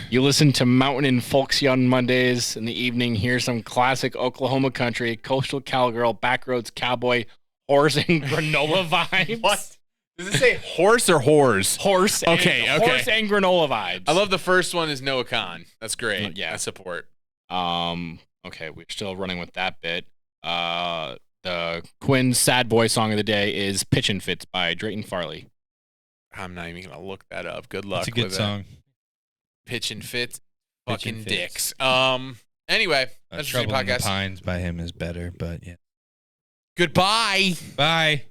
You listen to Mountain and Folksy on Mondays in the evening. Here's some classic Oklahoma country, coastal cowgirl, backroads cowboy, horse and granola vibes. What? Does it say horse or whores? Horse. Okay. Horse and granola vibes. I love the first one is Noah Khan. That's great. Yeah. I support. Okay, we're still running with that bit. The Quinn's sad boy song of the day is Pitchin' Fits by Drayton Farley. I'm not even gonna look that up. Good luck. It's a good with song. Pitchin' Fits. Pitchin' Fucking Fits. dicks. Anyway, that's just the Trouble in the podcast. Pines by him is better, but yeah. Goodbye. Bye.